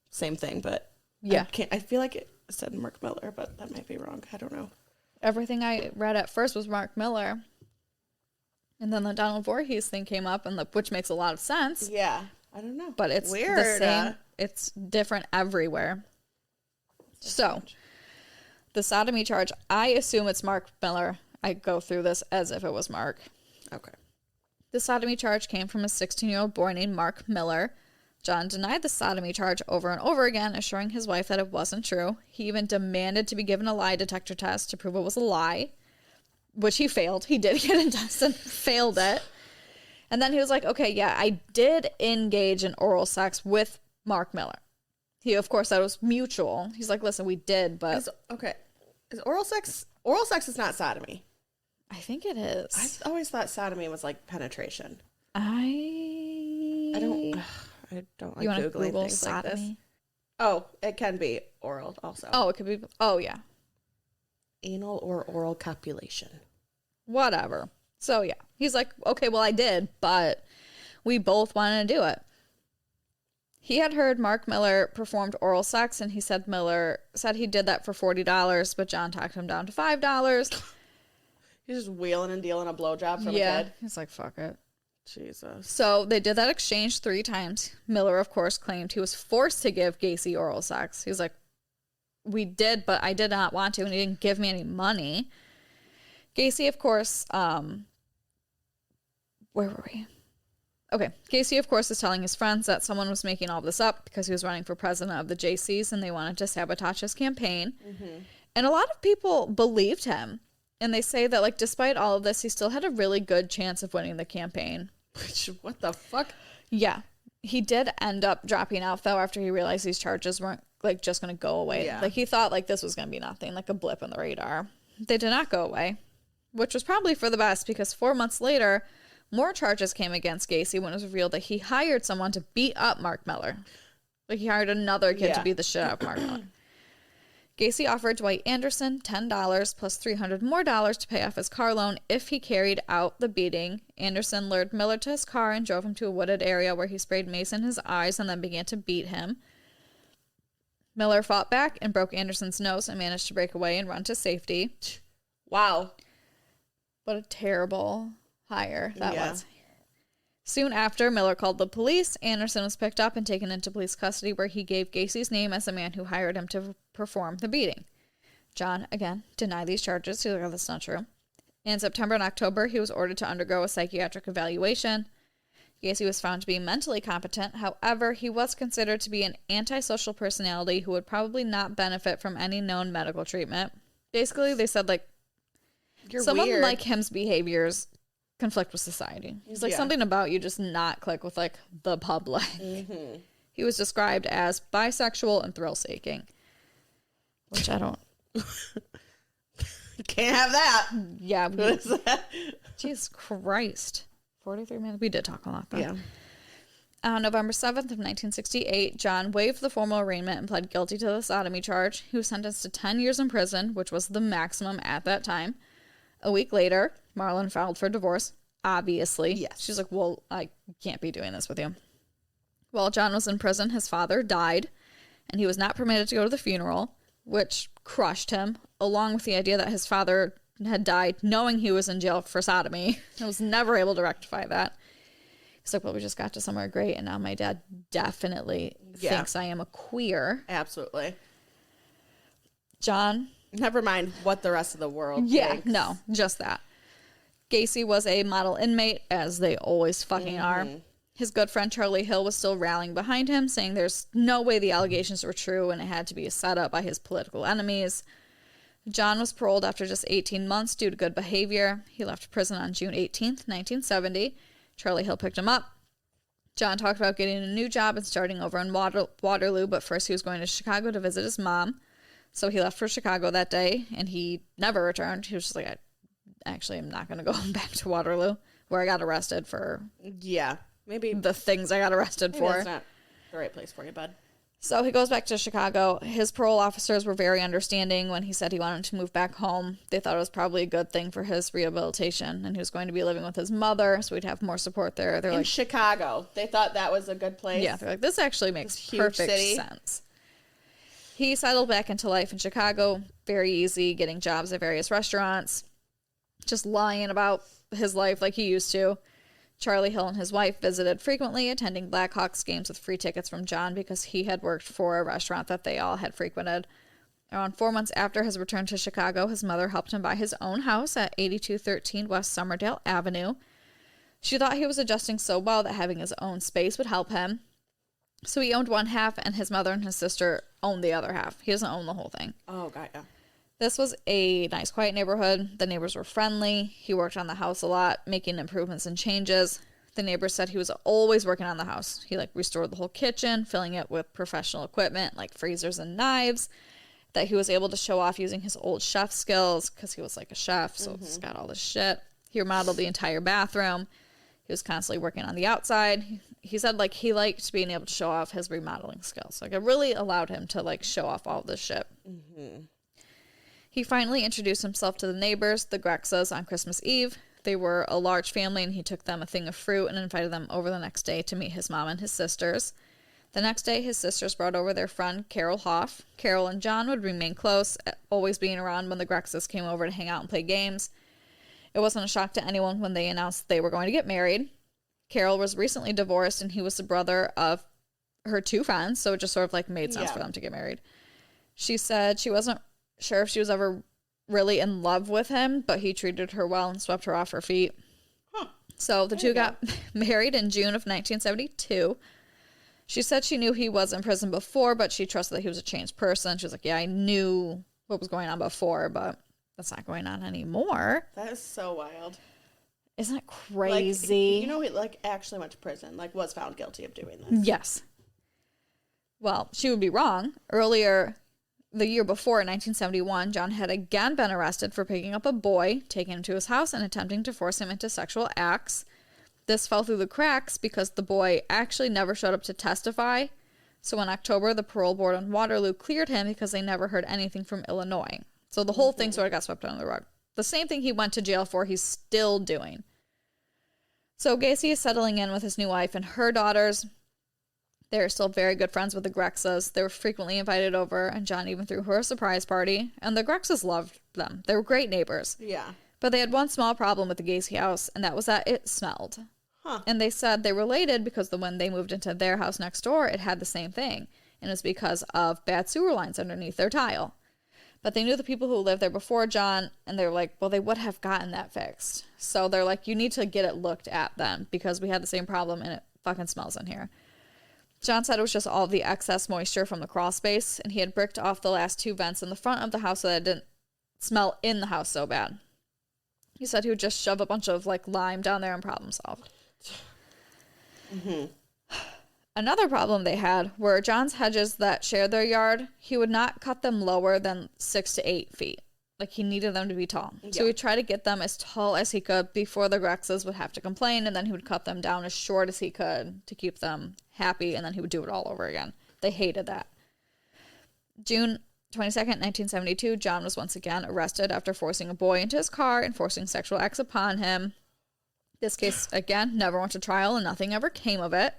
S2: same thing, but yeah, I feel like it said Mark Miller, but that might be wrong. I don't know.
S1: Everything I read at first was Mark Miller. And then the Donald Voorhees thing came up, and which makes a lot of sense.
S2: Yeah, I don't know,
S1: but it's weird. The same. It's different everywhere. So, the sodomy charge. I assume it's Mark Miller. I go through this as if it was Mark. Okay. The sodomy charge came from a 16-year-old boy named Mark Miller. John denied the sodomy charge over and over again, assuring his wife that it wasn't true. He even demanded to be given a lie detector test to prove it was a lie, which he failed. He did get a test and failed it. And then he was like, okay, yeah, I did engage in oral sex with Mark Miller. He, of course, said it was mutual. He's like, listen, we did, but...
S2: Is oral sex... Oral sex is not sodomy.
S1: I think it is.
S2: I always thought sodomy was like penetration.
S1: I
S2: don't like Googling things sodomy? Like this. Oh, it can be oral also.
S1: Oh, it could be... Oh, yeah.
S2: Anal or oral copulation.
S1: Whatever. So, yeah. He's like, okay, well, I did, but we both wanted to do it. He had heard Mark Miller performed oral sex, and he said Miller said he did that for $40, but John talked him down to $5.
S2: He's just wheeling and dealing a blowjob from a kid.
S1: Yeah, he's like, fuck it.
S2: Jesus.
S1: So they did that exchange 3 times. Miller, of course, claimed he was forced to give Gacy oral sex. He was like, we did, but I did not want to, and he didn't give me any money. Gacy, of course, where were we? Okay, Gacy, of course, is telling his friends that someone was making all this up because he was running for president of the Jaycees and they wanted to sabotage his campaign. Mm-hmm. And a lot of people believed him. And they say that, like, despite all of this, he still had a really good chance of winning the campaign.
S2: What the fuck?
S1: Yeah. He did end up dropping out, though, after he realized these charges weren't, like, just going to go away. Yeah. Like, he thought, like, this was going to be nothing, like a blip in the radar. They did not go away, which was probably for the best because 4 months later, more charges came against Gacy when it was revealed that he hired someone to beat up Mark Miller. Like, he hired another kid to beat the shit out of Mark Miller. Gacy offered Dwight Anderson $10 plus $300 more to pay off his car loan if he carried out the beating. Anderson lured Miller to his car and drove him to a wooded area where he sprayed mace in his eyes and then began to beat him. Miller fought back and broke Anderson's nose and managed to break away and run to safety.
S2: Wow.
S1: What a terrible hire that was. Soon after, Miller called the police. Anderson was picked up and taken into police custody where he gave Gacy's name as the man who hired him to perform the beating. John, again, denied these charges. He was like, oh, that's not true. In September and October, he was ordered to undergo a psychiatric evaluation. Gacy was found to be mentally competent. However, he was considered to be an antisocial personality who would probably not benefit from any known medical treatment. Basically, they said, like, someone weird. Like him's behaviors conflict with society. He's like, something about you just not click with, like, the public. Mm-hmm. He was described as bisexual and thrill-seeking, which I don't...
S2: Can't have that.
S1: Yeah. What is that? Jesus Christ. 43 minutes. We did talk a lot, though. Yeah. On November 7th of 1968, John waived the formal arraignment and pled guilty to the sodomy charge. He was sentenced to 10 years in prison, which was the maximum at that time. A week later, Marlon filed for divorce, obviously. Yes. She's like, well, I can't be doing this with you. While John was in prison, his father died, and he was not permitted to go to the funeral, which crushed him, along with the idea that his father had died knowing he was in jail for sodomy. I was never able to rectify that. He's like, well, we just got to somewhere great, and now my dad definitely thinks I am a queer.
S2: Absolutely.
S1: John...
S2: Never mind what the rest of the world thinks.
S1: No, just that. Gacy was a model inmate, as they always fucking are. His good friend Charlie Hill was still rallying behind him, saying there's no way the allegations were true and it had to be a setup by his political enemies. John was paroled after just 18 months due to good behavior. He left prison on June 18th, 1970. Charlie Hill picked him up. John talked about getting a new job and starting over in Waterloo, but first he was going to Chicago to visit his mom. So he left for Chicago that day, and he never returned. He was just like, I'm not going to go back to Waterloo, where I got arrested for
S2: maybe
S1: the things I got arrested for.
S2: That's not the right place for you, bud.
S1: So he goes back to Chicago. His parole officers were very understanding when he said he wanted to move back home. They thought it was probably a good thing for his rehabilitation, and he was going to be living with his mother, so we'd have more support there. They're
S2: in Chicago. They thought that was a good place.
S1: Yeah, they're like, this actually makes perfect sense. He settled back into life in Chicago, very easy, getting jobs at various restaurants, just lying about his life like he used to. Charlie Hill and his wife visited frequently, attending Blackhawks games with free tickets from John because he had worked for a restaurant that they all had frequented. Around 4 months after his return to Chicago, his mother helped him buy his own house at 8213 West Somerdale Avenue. She thought he was adjusting so well that having his own space would help him. So he owned one half, and his mother and his sister owned the other half. He doesn't own the whole thing.
S2: Oh, got ya.
S1: This was a nice, quiet neighborhood. The neighbors were friendly. He worked on the house a lot, making improvements and changes. The neighbors said he was always working on the house. He, like, restored the whole kitchen, filling it with professional equipment like freezers and knives, that he was able to show off using his old chef skills because he was, like, a chef, so he's got all this shit. He remodeled the entire bathroom. He was constantly working on the outside. He said, like, he liked being able to show off his remodeling skills. Like, it really allowed him to, like, show off all this shit. He finally introduced himself to the neighbors, the Grexas, on Christmas Eve. They were a large family, and he took them a thing of fruit and invited them over the next day to meet his mom and his sisters. The next day, his sisters brought over their friend, Carol Hoff. Carol and John would remain close, always being around when the Grexas came over to hang out and play games. It wasn't a shock to anyone when they announced they were going to get married. Carol was recently divorced, and he was the brother of her two friends, so it just sort of, like, made sense for them to get married. She said she wasn't sure if she was ever really in love with him, but he treated her well and swept her off her feet. So the two got married in June of 1972. She said she knew he was in prison before, but she trusted that he was a changed person. She was like, yeah, I knew what was going on before, but that's not going on anymore.
S2: That is so wild.
S1: Isn't that crazy?
S2: Like, you know, he, like, actually went to prison, like, was found guilty of doing this.
S1: Yes. Well, she would be wrong. Earlier, the year before, in 1971, John had again been arrested for picking up a boy, taking him to his house, and attempting to force him into sexual acts. This fell through the cracks because the boy actually never showed up to testify. So in October, the parole board in Waterloo cleared him because they never heard anything from Illinois. So the whole thing sort of got swept under the rug. The same thing he went to jail for, he's still doing. So Gacy is settling in with his new wife and her daughters. They're still very good friends with the Grexas. They were frequently invited over, and John even threw her a surprise party. And the Grexas loved them. They were great neighbors.
S2: Yeah.
S1: But they had one small problem with the Gacy house, and that was that it smelled. And they said they related because when they moved into their house next door, it had the same thing. And it was because of bad sewer lines underneath their tile. But they knew the people who lived there before John, and they were like, well, they would have gotten that fixed. So they're like, you need to get it looked at then, because we had the same problem, and it fucking smells in here. John said it was just all the excess moisture from the crawl space, and he had bricked off the last two vents in the front of the house so that it didn't smell in the house so bad. He said he would just shove a bunch of, like, lime down there and problem solve. Another problem they had were John's hedges that shared their yard. He would not cut them lower than 6 to 8 feet. Like, he needed them to be tall. Yeah. So he'd try to get them as tall as he could before the Grexas would have to complain, and then he would cut them down as short as he could to keep them happy, and then he would do it all over again. They hated that. June 22nd, 1972, John was once again arrested after forcing a boy into his car and forcing sexual acts upon him. This case, again, never went to trial, and nothing ever came of it.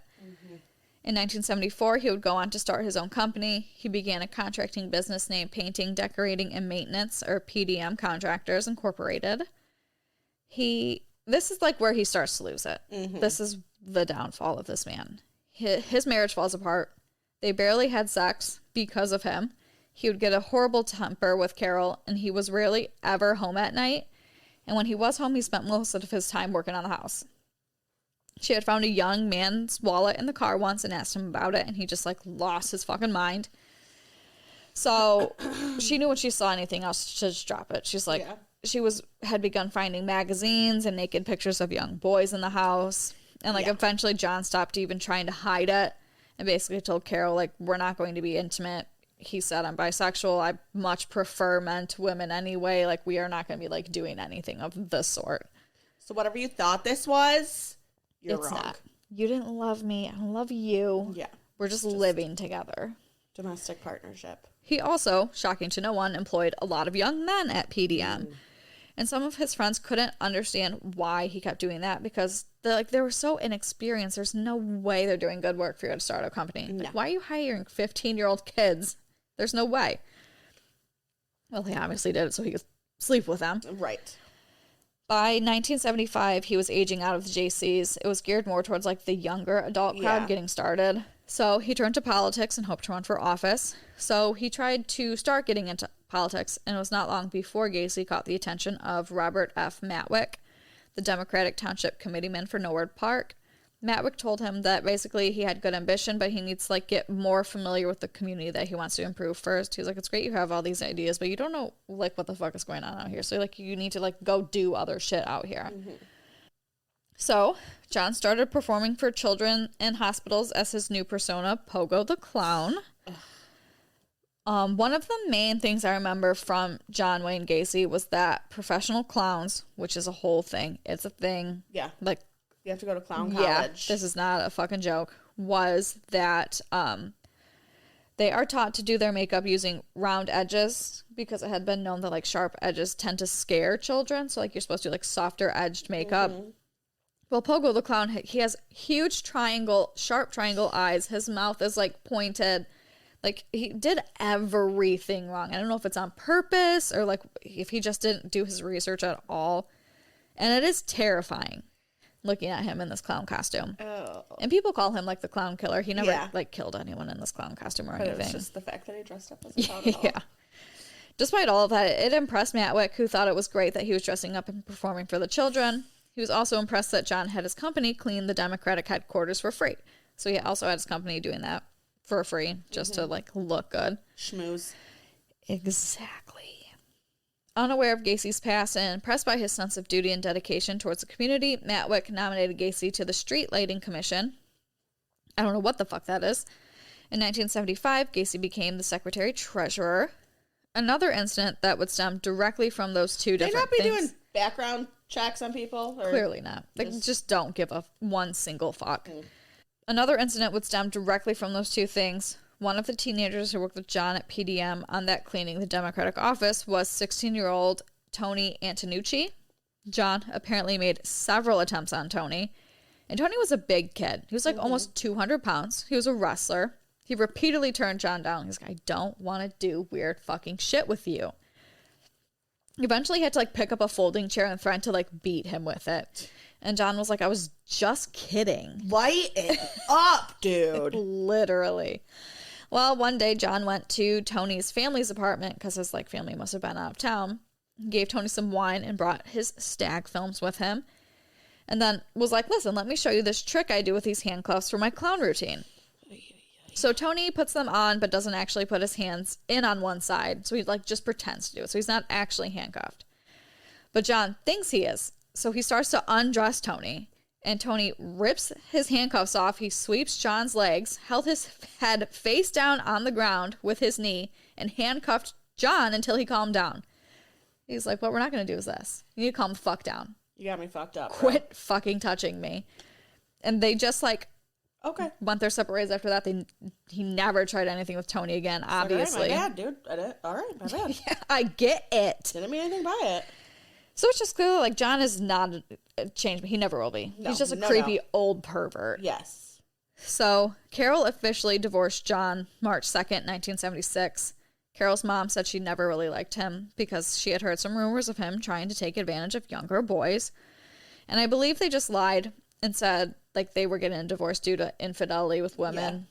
S1: In 1974, he would go on to start his own company. He began a contracting business named Painting, Decorating, and Maintenance, or PDM Contractors Incorporated. This is like where he starts to lose it. This is the downfall of this man. His marriage falls apart. They barely had sex because of him. He would get a horrible temper with Carol, and he was rarely ever home at night. And when he was home, he spent most of his time working on the house. She had found a young man's wallet in the car once and asked him about it, and he just, like, lost his fucking mind. So she knew when she saw anything else to just drop it. She's like, she had begun finding magazines and naked pictures of young boys in the house. And, like, eventually John stopped even trying to hide it and basically told Carol, like, we're not going to be intimate. He said, I'm bisexual. I much prefer men to women anyway. Like, we are not going to be, like, doing anything of the sort.
S2: So whatever you thought this was, you're wrong. Not.
S1: You didn't love me. I don't love you.
S2: Yeah.
S1: We're just living together.
S2: Domestic partnership. He
S1: also, shocking to no one, employed a lot of young men at PDM. And some of his friends couldn't understand why he kept doing that because they were so inexperienced. There's no way they're doing good work for you to start a company. No. Like, why are you hiring 15-year-old kids? There's no way. Well, he obviously did it so he could sleep with them.
S2: Right.
S1: By 1975, he was aging out of the Jaycees. It was geared more towards, like, the younger adult crowd getting started. So he turned to politics and hoped to run for office. So he tried to start getting into politics, and it was not long before Gacy caught the attention of Robert F. Matwick, the Democratic Township Committeeman for Norwood Park. Matwick told him that basically he had good ambition, but he needs to, like, get more familiar with the community that he wants to improve first. He's like, it's great you have all these ideas, but you don't know, like, what the fuck is going on out here. So, like, you need to, like, go do other shit out here. So, John started performing for children in hospitals as his new persona, Pogo the Clown. One of the main things I remember from John Wayne Gacy was that professional clowns, which is a whole thing, it's a thing.
S2: Yeah.
S1: Like,
S2: you have to go to clown college.
S1: This is not a fucking joke. Was that they are taught to do their makeup using round edges because it had been known that like sharp edges tend to scare children. So like you're supposed to do like softer edged makeup. Well, Pogo the Clown, he has huge sharp triangle eyes. His mouth is like pointed. Like, he did everything wrong. I don't know if it's on purpose or, like, if he just didn't do his research at all. And it is terrifying looking at him in this clown costume.
S2: Oh.
S1: And people call him, like, the clown killer. He never, like, killed anyone in this clown costume or anything.
S2: It's just the fact that he dressed up as a clown at all.
S1: Yeah. Despite all of that, it impressed Matwick, who thought it was great that he was dressing up and performing for the children. He was also impressed that John had his company clean the Democratic headquarters for free. So he also had his company doing that for free, just to, like, look good.
S2: Schmooze.
S1: Exactly. Unaware of Gacy's past and impressed by his sense of duty and dedication towards the community, Matwick nominated Gacy to the Street Lighting Commission. I don't know what the fuck that is. In 1975, Gacy became the secretary-treasurer. Another incident that would stem directly from those two different things.
S2: They not be doing background checks on people? Or
S1: clearly not. They just don't give a one single fuck. Another incident would stem directly from those two things. One of the teenagers who worked with John at PDM on that cleaning the Democratic office was 16-year-old Tony Antonucci. John apparently made several attempts on Tony. And Tony was a big kid. He was like almost 200 pounds. He was a wrestler. He repeatedly turned John down. He's like, I don't want to do weird fucking shit with you. Eventually, he had to like pick up a folding chair and threaten to like beat him with it. And John was like, I was just kidding.
S2: Lighten up, dude.
S1: Literally. Well, one day John went to Tony's family's apartment because his like family must have been out of town. He gave Tony some wine and brought his stag films with him. And then was like, listen, let me show you this trick I do with these handcuffs for my clown routine. So Tony puts them on, but doesn't actually put his hands in on one side. So he like just pretends to do it. So he's not actually handcuffed. But John thinks he is. So he starts to undress Tony. And Tony rips his handcuffs off. He sweeps John's legs, held his head face down on the ground with his knee, and handcuffed John until he calmed down. He's like, what we're not going to do is this. You need to calm the fuck down.
S2: You got me fucked up.
S1: Quit fucking touching me. And they just like went their separate ways after that. He never tried anything with Tony again, obviously.
S2: All right, my bad, dude. All right, my bad.
S1: Yeah, I get it.
S2: Didn't mean anything by it.
S1: So it's just clear, like, John is not a change. He never will be.
S2: No,
S1: he's just a creepy old pervert.
S2: Yes.
S1: So Carol officially divorced John March 2nd, 1976. Carol's mom said she never really liked him because she had heard some rumors of him trying to take advantage of younger boys. And I believe they just lied and said, like, they were getting a divorce due to infidelity with women.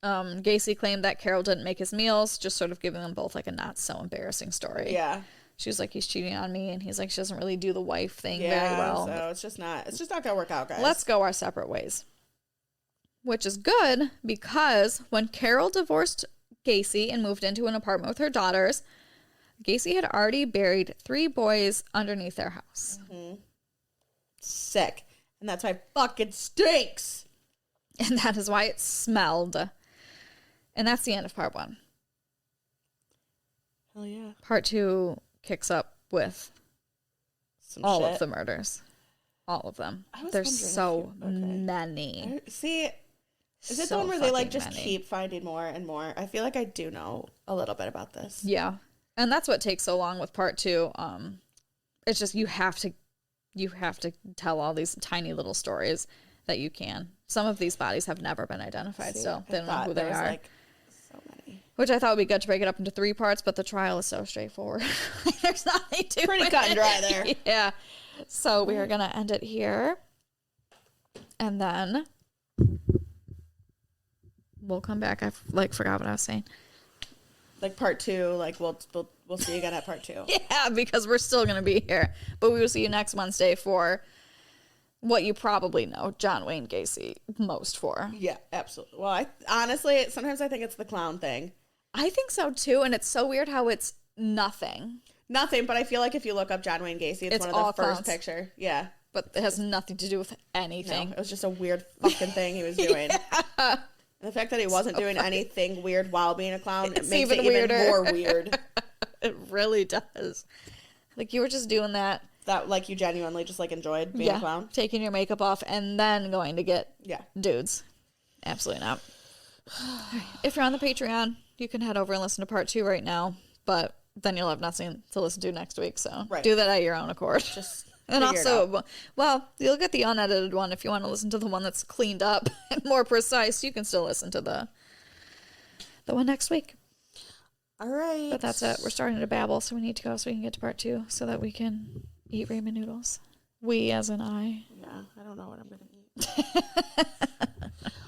S1: Yeah. Gacy claimed that Carol didn't make his meals, just sort of giving them both, like, a not-so-embarrassing story.
S2: Yeah.
S1: She was like, he's cheating on me, and he's like, she doesn't really do the wife thing very well.
S2: So it's just not gonna work out, guys.
S1: Let's go our separate ways. Which is good, because when Carol divorced Gacy and moved into an apartment with her daughters, Gacy had already buried 3 boys underneath their house.
S2: Sick. And that's why it fucking stinks.
S1: And that is why it smelled. And that's the end of part 1.
S2: Hell yeah.
S1: Part 2 kicks up with all of the murders. All of them. There's so many.
S2: See, is it the one where they like just keep finding more and more? I feel like I do know a little bit about this.
S1: Yeah. And that's what takes so long with part 2. It's just you have to tell all these tiny little stories that you can. Some of these bodies have never been identified, so they don't know who they are.
S2: Like, so many.
S1: Which I thought would be good to break it up into 3 parts, but the trial is so straightforward. There's nothing to
S2: pretty cut and dry there.
S1: Yeah. So we are gonna end it here, and then we'll come back. I forgot what I was saying.
S2: Like part 2, like we'll see you again at part 2.
S1: Yeah, because we're still gonna be here, but we will see you next Wednesday for what you probably know John Wayne Gacy most for.
S2: Yeah, absolutely. Well, I honestly sometimes I think it's the clown thing.
S1: I think so too, and it's so weird how it's nothing.
S2: Nothing, but I feel like if you look up John Wayne Gacy, it's one of the first picture. Yeah.
S1: but it has nothing to do with
S2: No,
S1: anything.
S2: it was just a weird fucking thing he was doing. And the fact that he wasn't doing anything weird while being a clown, it makes it even more weird.
S1: It really does. Like, you were just doing that.
S2: That, like, you genuinely just, like, enjoyed being a clown?
S1: Taking your makeup off and then going to get dudes. Absolutely not. If you're on the Patreon, you can head over and listen to part 2 right now, but then you'll have nothing to listen to next week, so do that at your own accord.
S2: Just
S1: and also, well, you'll get the unedited one if you want to listen to the one that's cleaned up and more precise. You can still listen to the one next week.
S2: All right.
S1: But that's it. We're starting to babble, so we need to go so we can get to part 2 so that we can eat ramen noodles. We, as in I.
S2: Yeah, I don't know what I'm going to eat.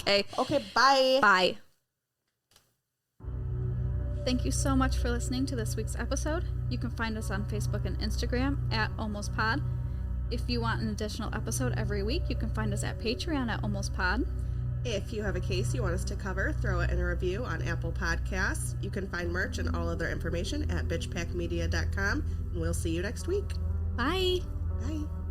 S1: Okay.
S2: Okay, bye.
S1: Bye. Thank you so much for listening to this week's episode. You can find us on Facebook and Instagram at AlmostPod. If you want an additional episode every week, you can find us at Patreon at AlmostPod.
S2: If you have a case you want us to cover, throw it in a review on Apple Podcasts. You can find merch and all other information at bitchpackmedia.com. And we'll see you next week.
S1: Bye.
S2: Bye.